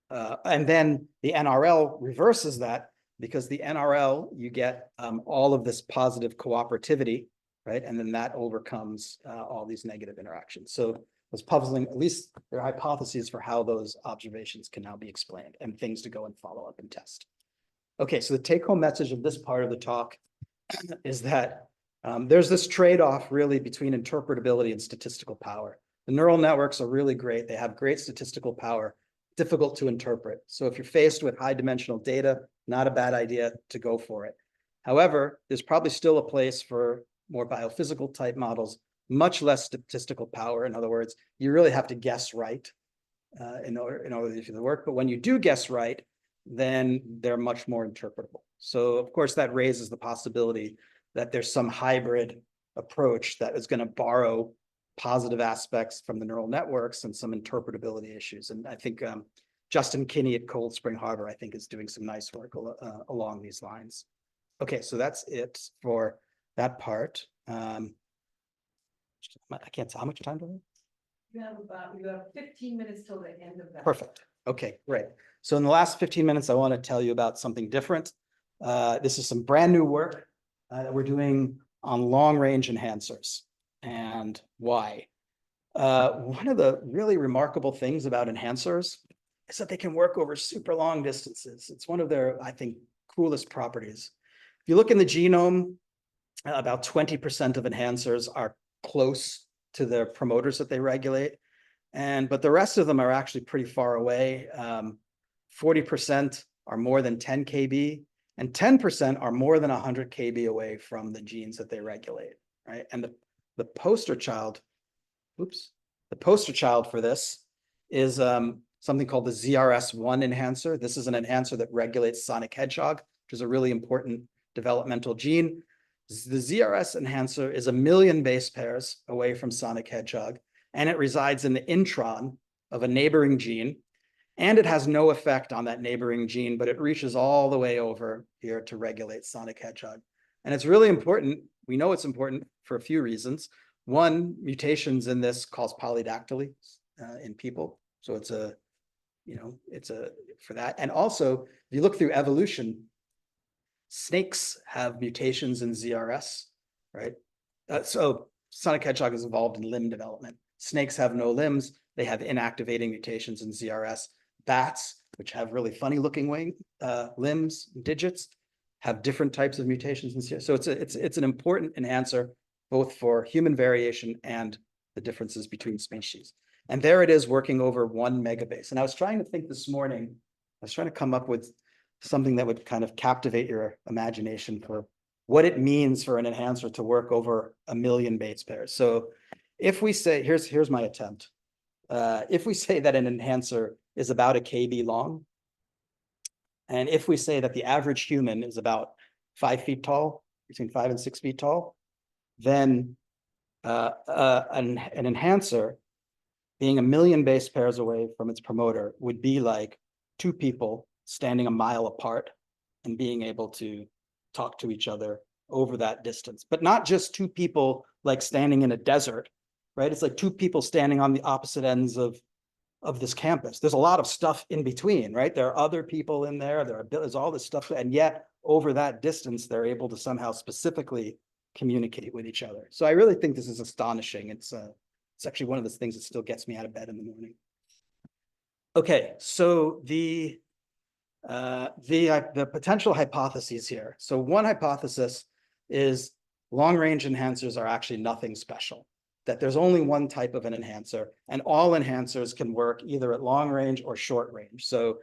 And then the NRL reverses that, because the NRL, you get all of this positive cooperativity, right? And then that overcomes all these negative interactions. So it was puzzling, at least there are hypotheses for how those observations can now be explained and things to go and follow up and test. Okay, so the take-home message of this part of the talk is that there's this trade-off really between interpretability and statistical power. The neural networks are really great. They have great statistical power, difficult to interpret. So if you're faced with high dimensional data, not a bad idea to go for it. However, there's probably still a place for more biophysical type models, much less statistical power. In other words, you really have to guess right in order to do the work. But when you do guess right, then they're much more interpretable. So of course, that raises the possibility that there's some hybrid approach that is going to borrow positive aspects from the neural networks and some interpretability issues. And I think Justin Kinney at Cold Spring Harbor, I think, is doing some nice work along these lines. Okay, so that's it for that part. I can't tell how much time do we have? You have 15 minutes till the end of that. Perfect. Okay, great. So in the last 15 minutes, I want to tell you about something different. This is some brand new work that we're doing on long-range enhancers. And why? One of the really remarkable things about enhancers is that they can work over super long distances. It's one of their, I think, coolest properties. If you look in the genome, about 20% of enhancers are close to the promoters that they regulate. But the rest of them are actually pretty far away. 40% are more than 10 kb, and 10% are more than 100 kb away from the genes that they regulate, right? And the poster child for this is something called the ZRS1 enhancer. This is an enhancer that regulates sonic hedgehog, which is a really important developmental gene. The ZRS enhancer is 1 million base pairs away from sonic hedgehog, and it resides in the intron of a neighboring gene. And it has no effect on that neighboring gene, but it reaches all the way over here to regulate sonic hedgehog. And it's really important. We know it's important for a few reasons. One, mutations in this cause polydactyly in people. So it's for that. And also, if you look through evolution, snakes have mutations in ZRS, right? So sonic hedgehog is involved in limb development. Snakes have no limbs. They have inactivating mutations in ZRS. Bats, which have really funny looking limbs, digits, have different types of mutations in ZRS. So it's an important enhancer, both for human variation and the differences between species. And there it is working over 1 megabase. And I was trying to think this morning, I was trying to come up with something that would kind of captivate your imagination for what it means for an enhancer to work over 1 million base pairs. So if we say, here's my attempt. If we say that an enhancer is about 1 KB long, and if we say that the average human is about 5 feet tall, between 5 and 6 feet tall, then an enhancer being 1 million base pairs away from its promoter would be like 2 people standing a mile apart and being able to talk to each other over that distance. But not just 2 people like standing in a desert, right? It's like 2 people standing on the opposite ends of this campus. There's a lot of stuff in between, right? There are other people in there, there's all this stuff, and yet over that distance, they're able to somehow specifically communicate with each other. So I really think this is astonishing. It's actually one of those things that still gets me out of bed in the morning. Okay, so the potential hypotheses here. So one hypothesis is long-range enhancers are actually nothing special, that there's only one type of an enhancer, and all enhancers can work either at long range or short range. So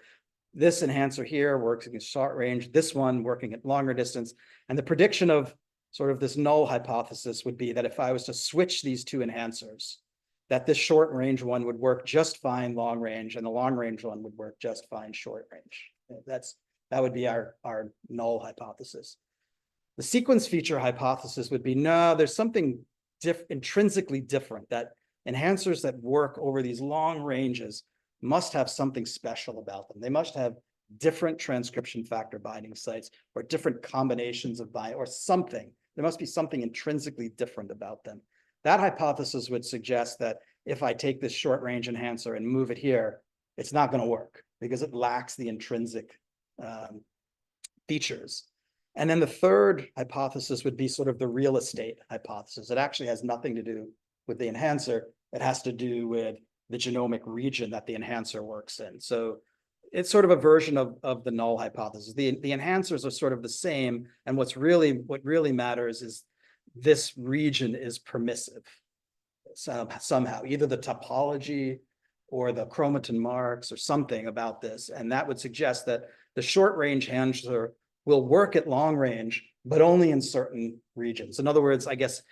this enhancer here works at short range, this one working at longer distance. And the prediction of sort of this null hypothesis would be that if I was to switch these 2 enhancers, that this short range one would work just fine long range, and the long range one would work just fine short range. That would be our null hypothesis. The sequence feature hypothesis would be, no, there's something intrinsically different, that enhancers that work over these long ranges must have something special about them. They must have different transcription factor binding sites, or different combinations of bind, or something. There must be something intrinsically different about them. That hypothesis would suggest that if I take this short range enhancer and move it here, it's not going to work because it lacks the intrinsic features. And then the third hypothesis would be sort of the real estate hypothesis. It actually has nothing to do with the enhancer. It has to do with the genomic region that the enhancer works in. So it's sort of a version of the null hypothesis. The enhancers are sort of the same, and what really matters is this region is permissive somehow, either the topology or the chromatin marks or something about this. And that would suggest that the short range enhancer will work at long range, but only in certain regions. In other words, I guess,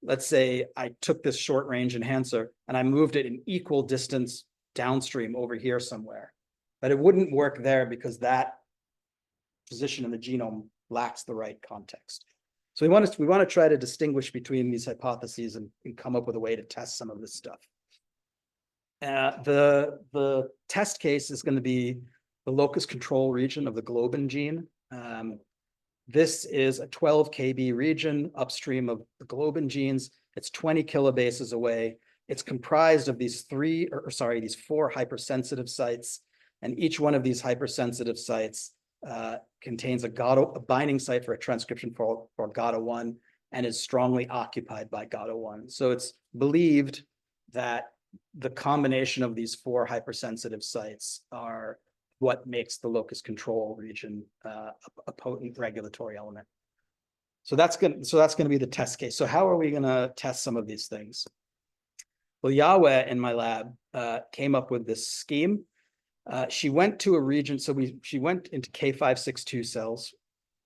let's say I took this short range enhancer and I moved it an equal distance downstream over here somewhere, but it wouldn't work there because that position in the genome lacks the right context. So we want to try to distinguish between these hypotheses and come up with a way to test some of this stuff. The test case is going to be the locus control region of the globin gene. This is a 12 KB region upstream of the globin genes. It's 20 kilobases away. It's comprised of these 4 hypersensitive sites, and each one of these hypersensitive sites contains a binding site for a transcription for GATA1 and is strongly occupied by GATA1. So it's believed that the combination of these 4 hypersensitive sites are what makes the locus control region a potent regulatory element. So that's going to be the test case. So how are we going to test some of these things? Well, Yahweh in my lab came up with this scheme. She went to a region, she went into K562 cells,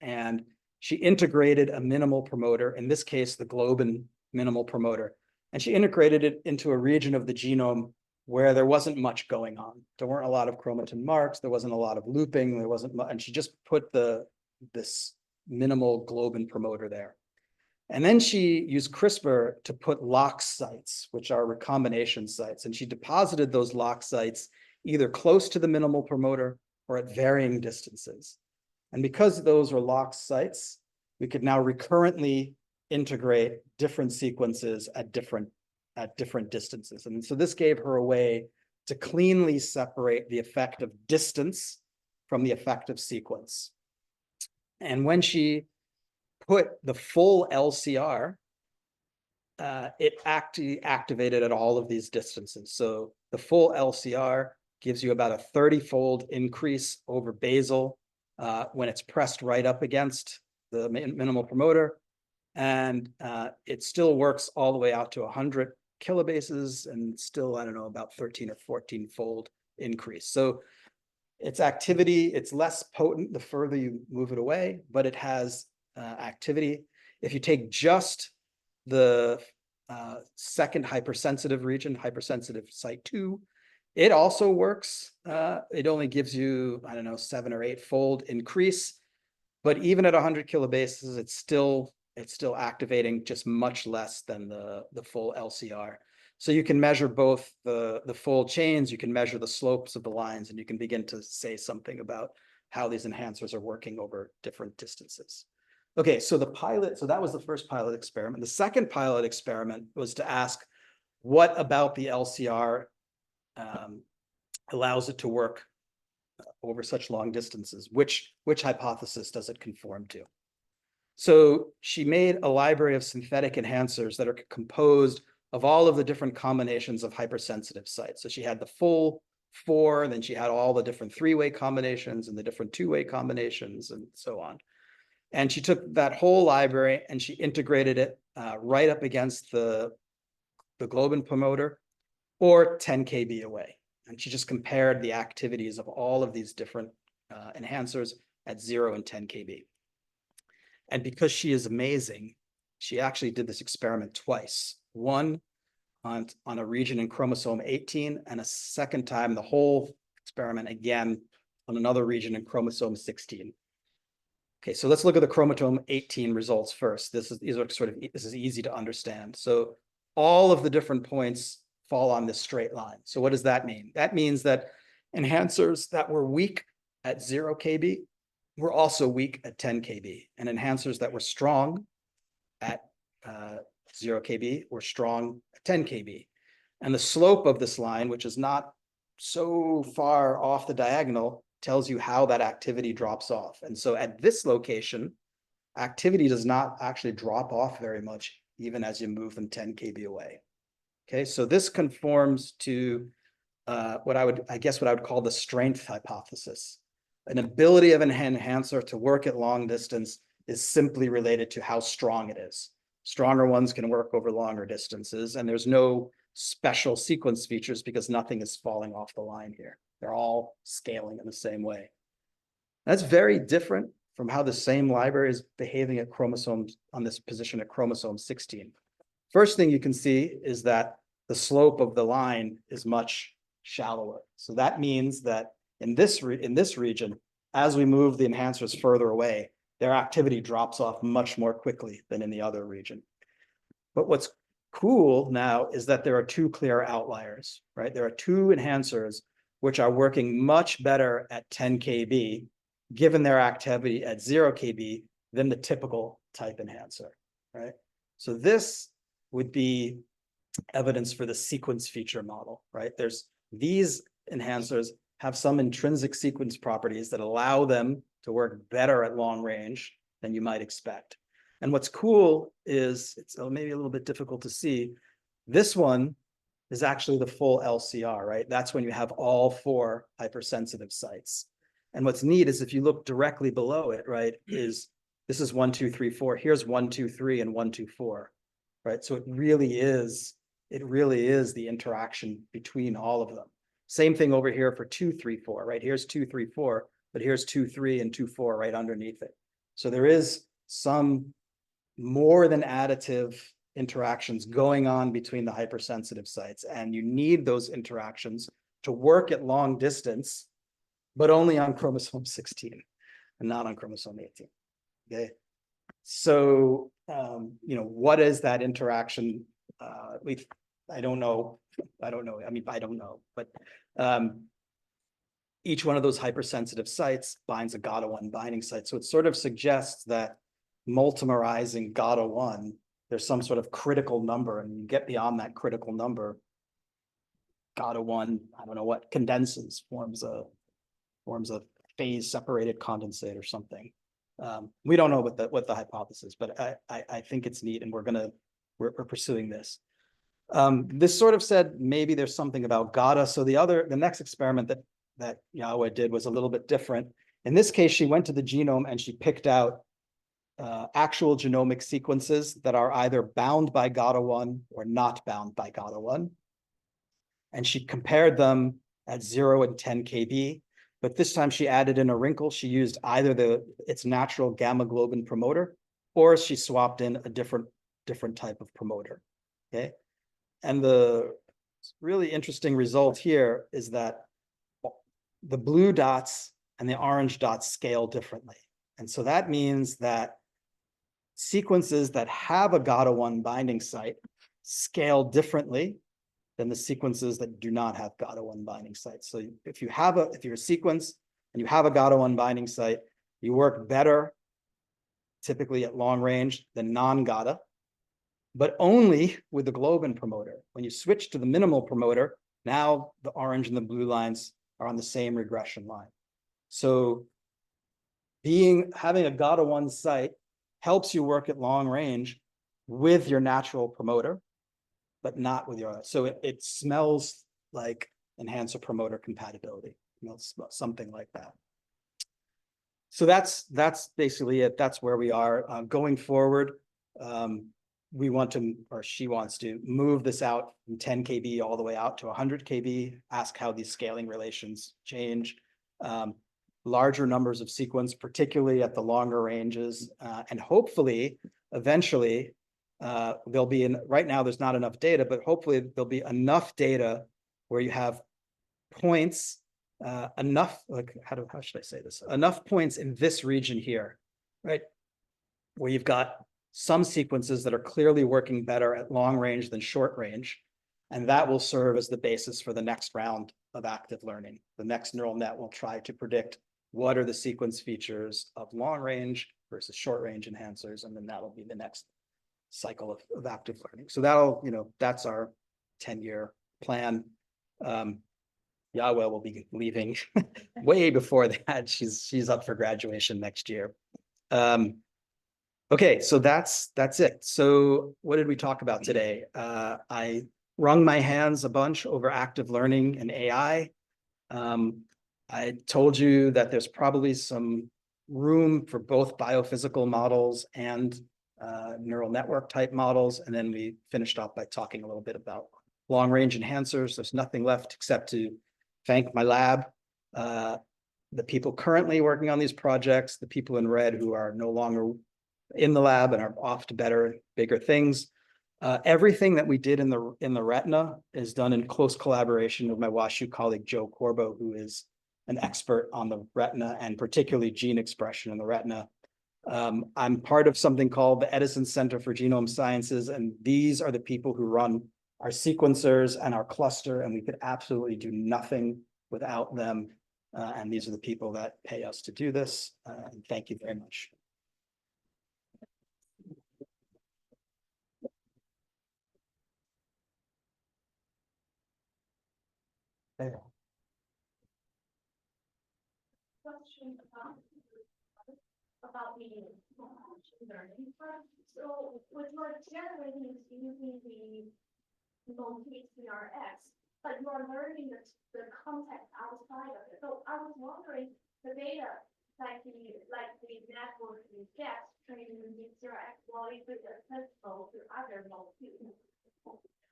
and she integrated a minimal promoter, in this case, the globin minimal promoter, and she integrated it into a region of the genome where there wasn't much going on. There weren't a lot of chromatin marks, there wasn't a lot of looping, and she just put this minimal globin promoter there. And then she used CRISPR to put lock sites, which are recombination sites, and she deposited those lock sites either close to the minimal promoter or at varying distances. And because those are locked sites, we could now recurrently integrate different sequences at different distances. And so this gave her a way to cleanly separate the effect of distance from the effect of sequence. And when she put the full LCR, it actually activated at all of these distances. So the full LCR gives you about a 30-fold increase over basal when it's pressed right up against the minimal promoter. And it still works all the way out to 100 kilobases and still, I don't know, about 13 or 14-fold increase. So its activity, it's less potent the further you move it away, but it has activity. If you take just the second hypersensitive region, hypersensitive site 2, it also works. It only gives you, I don't know, 7 or 8-fold increase, but even at 100 kilobases, it's still activating just much less than the full LCR. So you can measure both the full chains, you can measure the slopes of the lines, and you can begin to say something about how these enhancers are working over different distances. Okay, so that was the first pilot experiment. The second pilot experiment was to ask, what about the LCR allows it to work over such long distances? Which hypothesis does it conform to? So she made a library of synthetic enhancers that are composed of all of the different combinations of hypersensitive sites. So she had the full 4, and then she had all the different 3-way combinations and the different 2-way combinations and so on. And she took that whole library and she integrated it right up against the globin promoter, or 10 kb away. And she just compared the activities of all of these different enhancers at 0 and 10 kb. And because she is amazing, she actually did this experiment twice. One on a region in chromosome 18, and a second time, the whole experiment again on another region in chromosome 16. Okay, so let's look at the chromosome 18 results first. This is easy to understand. So all of the different points fall on this straight line. So what does that mean? That means that enhancers that were weak at 0 kb were also weak at 10 kb, and enhancers that were strong at 0 kb were strong at 10 kb. And the slope of this line, which is not so far off the diagonal, tells you how that activity drops off. And so at this location, activity does not actually drop off very much, even as you move them 10 kb away. Okay, so this conforms to what I would call the strength hypothesis. An ability of an enhancer to work at long distance is simply related to how strong it is. Stronger ones can work over longer distances, and there's no special sequence features because nothing is falling off the line here. They're all scaling in the same way. That's very different from how the same library is behaving at chromosomes on this position at chromosome 16. First thing you can see is that the slope of the line is much shallower. So that means that in this region, as we move the enhancers further away, their activity drops off much more quickly than in the other region. But what's cool now is that there are 2 clear outliers, right? There are 2 enhancers which are working much better at 10 kb, given their activity at 0 kb, than the typical type enhancer, right? So this would be evidence for the sequence feature model, right? These enhancers have some intrinsic sequence properties that allow them to work better at long range than you might expect. And what's cool is, it's maybe a little bit difficult to see, this one is actually the full LCR, right? That's when you have all 4 hypersensitive sites. And what's neat is if you look directly below it, right, this is 1, 2, 3, 4. Here's 1, 2, 3, and 1, 2, 4, right? So it really is the interaction between all of them. Same thing over here for 2, 3, 4, right? Here's 2, 3, 4, but here's 2, 3, and 2, 4 right underneath it. So there is some more than additive interactions going on between the hypersensitive sites, and you need those interactions to work at long distance, but only on chromosome 16 and not on chromosome 18. Okay, so what is that interaction? I don't know. I mean, I don't know, but each one of those hypersensitive sites binds a GATA1 binding site. So it sort of suggests that multimerizing GATA1, there's some sort of critical number, and you get beyond that critical number, GATA1, I don't know what, condenses, forms a phase separated condensate or something. We don't know what the hypothesis, but I think it's neat, and we're pursuing this. This sort of said maybe there's something about GATA. So the next experiment that Yahweh did was a little bit different. In this case, she went to the genome and she picked out actual genomic sequences that are either bound by GATA1 or not bound by GATA1. And she compared them at 0 and 10 kb. But this time she added in a wrinkle. She used either its natural gamma globin promoter, or she swapped in a different type of promoter. Okay. And the really interesting result here is that the blue dots and the orange dots scale differently. And so that means that sequences that have a GATA1 binding site scale differently than the sequences that do not have GATA1 binding sites. So if you're a sequence and you have a GATA1 binding site, you work better typically at long range than non-GATA, but only with the globin promoter. When you switch to the minimal promoter, now the orange and the blue lines are on the same regression line. So having a GATA1 site helps you work at long range with your natural promoter, but not with your, so it smells like enhancer promoter compatibility, something like that. So that's basically it. That's where we are going forward. We want to, or she wants to, move this out from 10 kb all the way out to 100 kb, ask how these scaling relations change. Larger numbers of sequence, particularly at the longer ranges, and hopefully, eventually, there'll be, right now there's not enough data, but hopefully there'll be enough data where you have points, enough, like, how should I say this? Enough points in this region here, right? Where you've got some sequences that are clearly working better at long range than short range. And that will serve as the basis for the next round of active learning. The next neural net will try to predict what are the sequence features of long range versus short range enhancers. And then that'll be the next cycle of active learning. So that's our 10-year plan. Yahweh will be leaving way before that. She's up for graduation next year. Okay, so that's it. So what did we talk about today? I wrung my hands a bunch over active learning and AI. I told you that there's probably some room for both biophysical models and neural network type models. And then we finished off by talking a little bit about long range enhancers. There's nothing left except to thank my lab, the people currently working on these projects, the people in red who are no longer in the lab and are off to better, bigger things. Everything that we did in the retina is done in close collaboration with my WashU colleague, Joe Corbo, who is an expert on the retina and particularly gene expression in the retina. I'm part of something called the Edison Center for Genome Sciences, and these are the people who run our sequencers and our cluster, and we could absolutely do nothing without them. And these are the people that pay us to do this. And thank you very much. There. Question about the machine learning. So with your generating using the CRX, but you are learning the context outside of it. So I was wondering the data like the network you get training using CRX, will it be accessible to other molecules?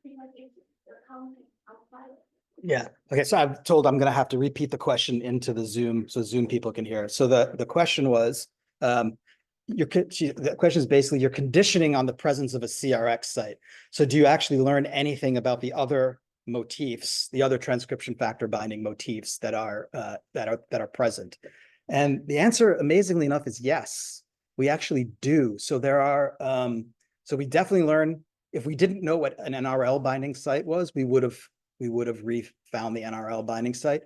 Because it's the context outside of it. Yeah. Okay. So I'm told I'm going to have to repeat the question into the Zoom so Zoom people can hear. So the question was, the question is basically you're conditioning on the presence of a CRX site. So do you actually learn anything about the other motifs, the other transcription factor binding motifs that are present? And the answer, amazingly enough, is yes. We actually do. So there are. So we definitely learn. If we didn't know what an NRL binding site was, we would have found the NRL binding site,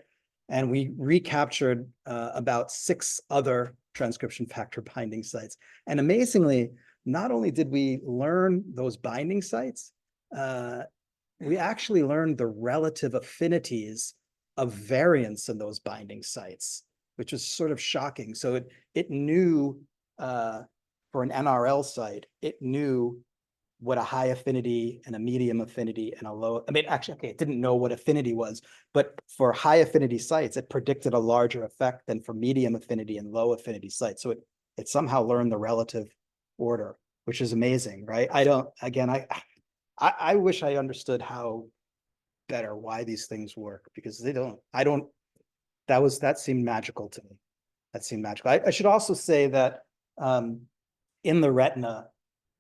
and we recaptured about 6 other transcription factor binding sites. And amazingly, not only did we learn those binding sites, we actually learned the relative affinities of variants in those binding sites, which was sort of shocking. So it knew for an NRL site, it knew what a high affinity and a medium affinity and a low, actually, okay, it didn't know what affinity was, but for high affinity sites, it predicted a larger effect than for medium affinity and low affinity sites. So it somehow learned the relative order, which is amazing, right? I wish I understood how better why these things work, because that seemed magical to me. That seemed magical. I should also say that in the retina,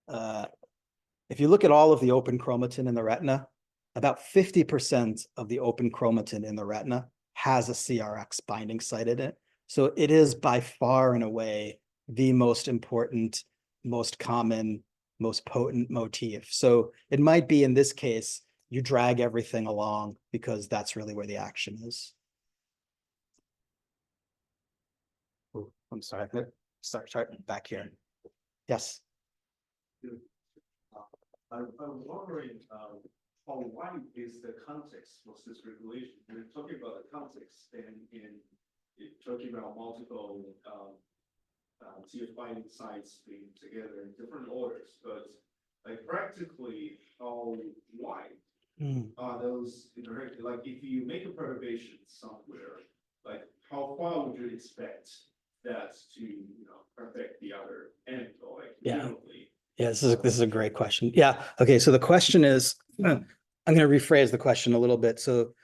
if you look at all of the open chromatin in the retina, about 50% of the open chromatin in the retina has a CRX binding site in it. So it is by far and away the most important, most common, most potent motif. So it might be in this case, you drag everything along because that's really where the action is. Oh, I'm sorry. Start back here. Yes. I was wondering how wide is the context for cis-regulation? We're talking about the context and talking about multiple TF binding sites being together in different orders, but like practically how wide are those interacting? Like if you make a perturbation somewhere, like how far would you expect that to affect the other end, or like generally? Yeah, this is a great question. Yeah. Okay. So the question is, I'm going to rephrase the question a little bit. So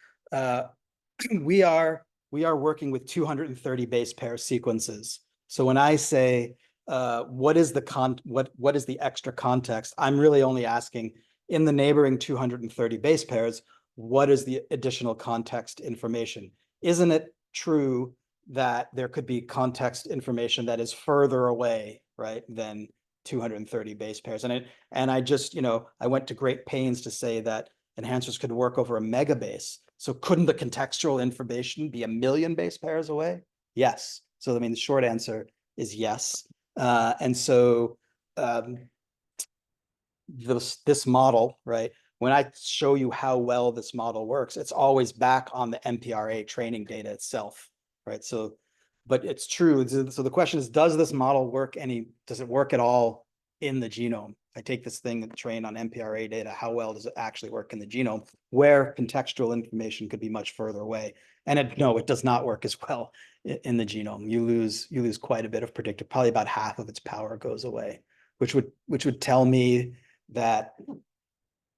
we are working with 230 base pair sequences. So when I say what is the extra context, I'm really only asking in the neighboring 230 base pairs, what is the additional context information? Isn't it true that there could be context information that is further away, right, than 230 base pairs? And I just, I went to great pains to say that enhancers could work over a megabase. So couldn't the contextual information be 1 million base pairs away? Yes. So, I mean, the short answer is yes. And so this model, right, when I show you how well this model works, it's always back on the MPRA training data itself, right? So, but it's true. So the question is, does this model work does it work at all in the genome? I take this thing and train on MPRA data, how well does it actually work in the genome, where contextual information could be much further away? And no, it does not work as well in the genome. You lose quite a bit of predictive, probably about half of its power goes away, which would tell me that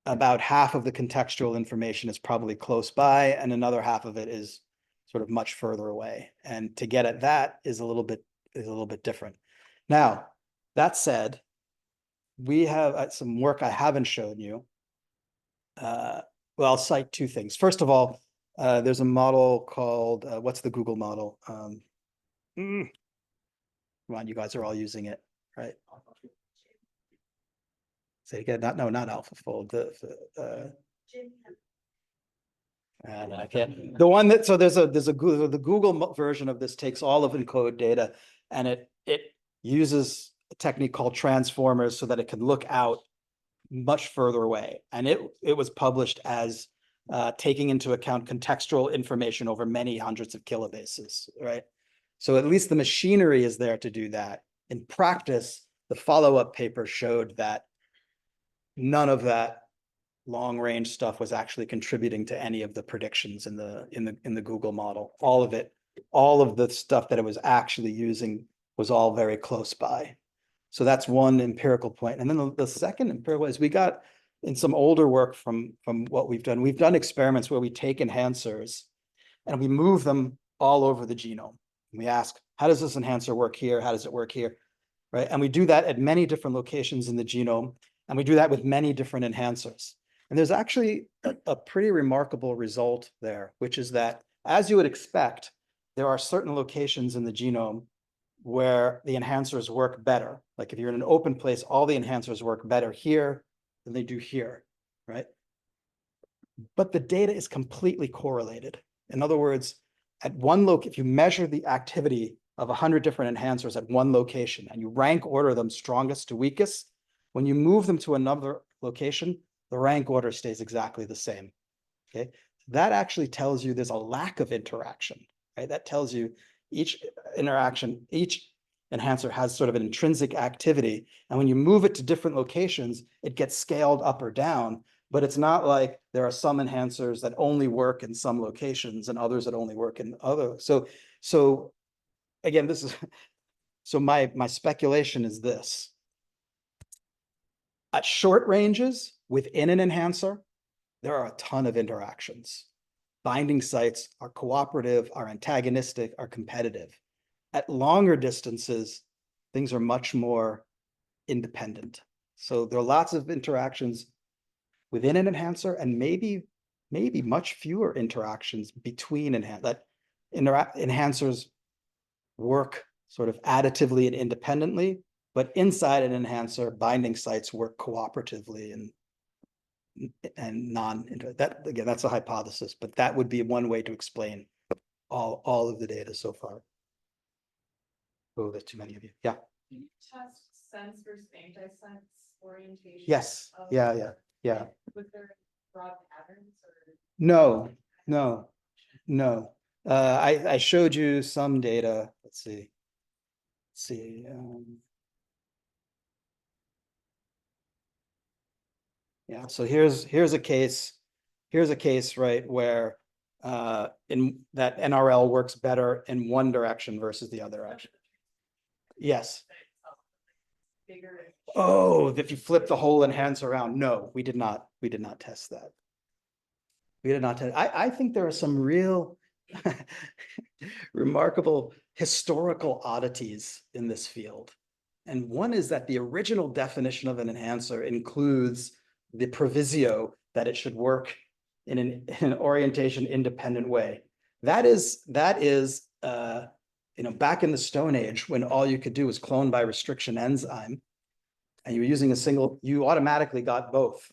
about half of the contextual information is probably close by, and another half of it is sort of much further away. And to get at that is a little bit different. Now, that said, we have some work I haven't shown you. Well, I'll cite two things. First of all, there's a model called, what's the Google model? Come on, you guys are all using it, right? Say again, not AlphaFold. I can't. The one that, so there's a Google, the Google version of this takes all of ENCODE data, and it uses a technique called transformers so that it can look out much further away. And it was published as taking into account contextual information over many hundreds of kilobases, right? So at least the machinery is there to do that. In practice, the follow-up paper showed that none of that long range stuff was actually contributing to any of the predictions in the Google model. All of the stuff that it was actually using was all very close by. So that's one empirical point. And then the second empirical is we got in some older work from what we've done experiments where we take enhancers and we move them all over the genome. And we ask, how does this enhancer work here? How does it work here? Right. And we do that at many different locations in the genome. And we do that with many different enhancers. And there's actually a pretty remarkable result there, which is that, as you would expect, there are certain locations in the genome where the enhancers work better. Like if you're in an open place, all the enhancers work better here than they do here, right? But the data is completely correlated. In other words, at one if you measure the activity of 100 different enhancers at one location and you rank order them strongest to weakest, when you move them to another location, the rank order stays exactly the same. Okay, that actually tells you there's a lack of interaction, right? That tells you each enhancer has sort of an intrinsic activity. And when you move it to different locations, it gets scaled up or down, but it's not like there are some enhancers that only work in some locations and others that only work in other. So again, so my speculation is this. At short ranges within an enhancer, there are a ton of interactions. Binding sites are cooperative, are antagonistic, are competitive. At longer distances, things are much more independent. So there are lots of interactions within an enhancer and maybe much fewer interactions between enhancers work sort of additively and independently, but inside an enhancer, binding sites work cooperatively and that again, that's a hypothesis, but that would be one way to explain all of the data so far. Oh, there's too many of you. Yeah. Do you test sense versus anti-sense orientation? Yes. Yeah. Was there broad patterns or? No. I showed you some data. Let's see. Yeah, so here's a case, right, where in that NRL works better in one direction versus the other direction. Yes. Bigger. Oh, if you flip the whole enhancer around. No, we did not test that. We did not test. I think there are some real remarkable historical oddities in this field. And one is that the original definition of an enhancer includes the proviso that it should work in an orientation independent way. That is, back in the Stone Age when all you could do was clone by restriction enzyme, and you were using you automatically got both,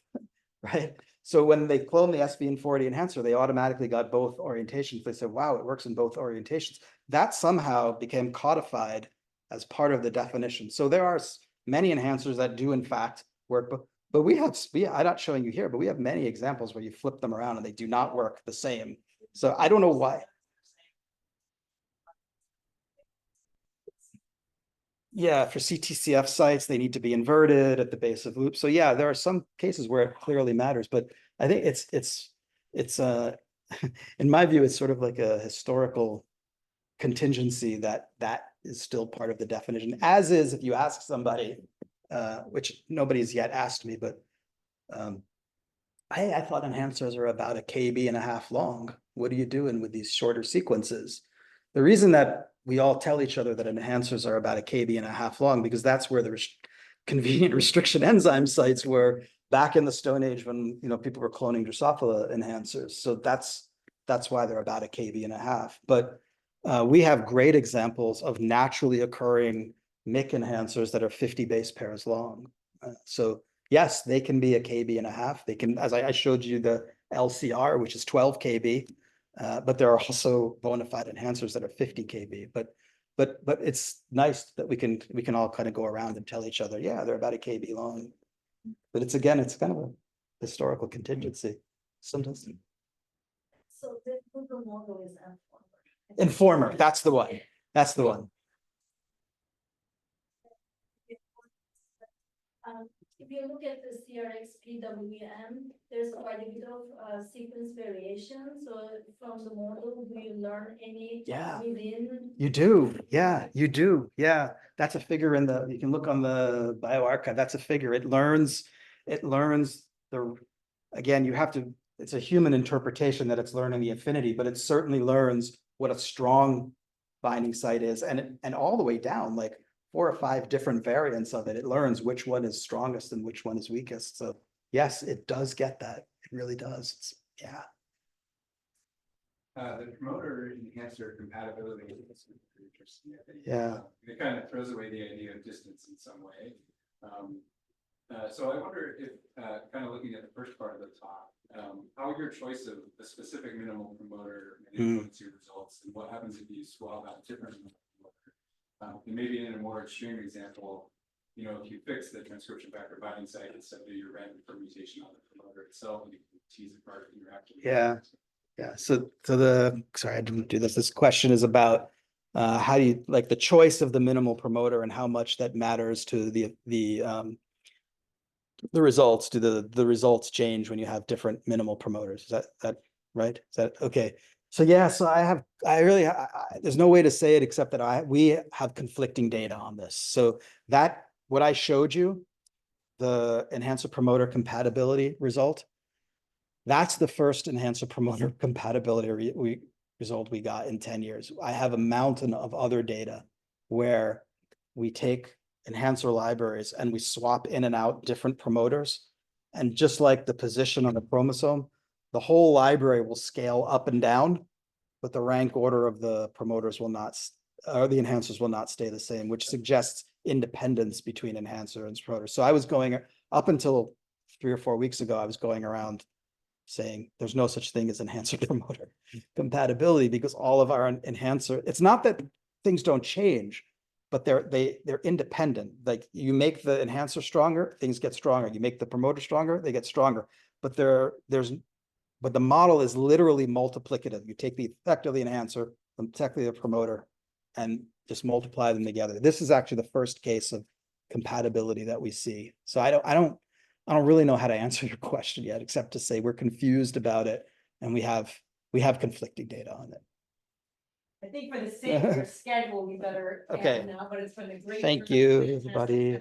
right? So when they cloned the SVN40 enhancer, they automatically got both orientations. They said, wow, it works in both orientations. That somehow became codified as part of the definition. So there are many enhancers that do in fact work, but I'm not showing you here, but we have many examples where you flip them around and they do not work the same. So I don't know why. Yeah, for CTCF sites, they need to be inverted at the base of loops. So yeah, there are some cases where it clearly matters, but I think it's in my view, it's sort of like a historical contingency that is still part of the definition, as is if you ask somebody, which nobody's yet asked me, but I thought enhancers are about 1.5 KB long. What are you doing with these shorter sequences? The reason that we all tell each other that enhancers are about 1.5 KB long, because that's where the convenient restriction enzyme sites were back in the Stone Age when people were cloning Drosophila enhancers. So that's why they're about 1.5 KB. But we have great examples of naturally occurring MYC enhancers that are 50 base pairs long. So yes, they can be 1.5 KB. They can, as I showed you, the LCR, which is 12 KB. But there are also bona fide enhancers that are 50 KB. But it's nice that we can all kind of go around and tell each other, yeah, they're about 1 KB long. But it's kind of a historical contingency sometimes. So the Google model is Informer, that's the one. That's the one. If you look at the CRX-PWM, there's quite a bit of sequence variation. So from the model, do you learn any within? You do. Yeah, you do. Yeah. That's a figure you can look on the bioRxiv. That's a figure. It learns again, it's a human interpretation that it's learning the affinity, but it certainly learns what a strong binding site is. And all the way down, like 4 or 5 different variants of it. It learns which one is strongest and which one is weakest. So yes, it does get that. It really does. Yeah. The promoter enhancer compatibility is interesting. I think. Yeah. It kind of throws away the idea of distance in some way. So I wonder if, kind of looking at the first part of the talk, how your choice of a specific minimal promoter may influence your results, and what happens if you swap out different minimal promoter? And maybe in a more extreme example, if you fix the transcription factor binding site instead of your random permutation on the promoter itself, and you can tease apart the interaction. Yeah. Yeah. So sorry, I didn't do this. This question is about how do you like the choice of the minimal promoter and how much that matters to the results. Do the results change when you have different minimal promoters? Is that right? Is that okay? So yeah, so there's no way to say it except that we have conflicting data on this. So what I showed you the enhancer promoter compatibility result. That's the first enhancer promoter compatibility result we got in 10 years. I have a mountain of other data where we take enhancer libraries and we swap in and out different promoters. And just like the position on the chromosome, the whole library will scale up and down, but the rank order of the promoters will not, or the enhancers will not stay the same, which suggests independence between enhancer and promoter. So I was going up until 3 or 4 weeks ago, I was going around saying there's no such thing as enhancer promoter compatibility because all of our enhancer, it's not that things don't change, but they're independent. Like you make the enhancer stronger, things get stronger. You make the promoter stronger, they get stronger. But but the model is literally multiplicative. You take the effect of the enhancer, the effect of the promoter, and just multiply them together. This is actually the first case of compatibility that we see. So I don't really know how to answer your question yet, except to say we're confused about it and we have conflicting data on it. I think for the sake of your schedule, we better Okay. end now, but it's been a great. Thank you, everybody.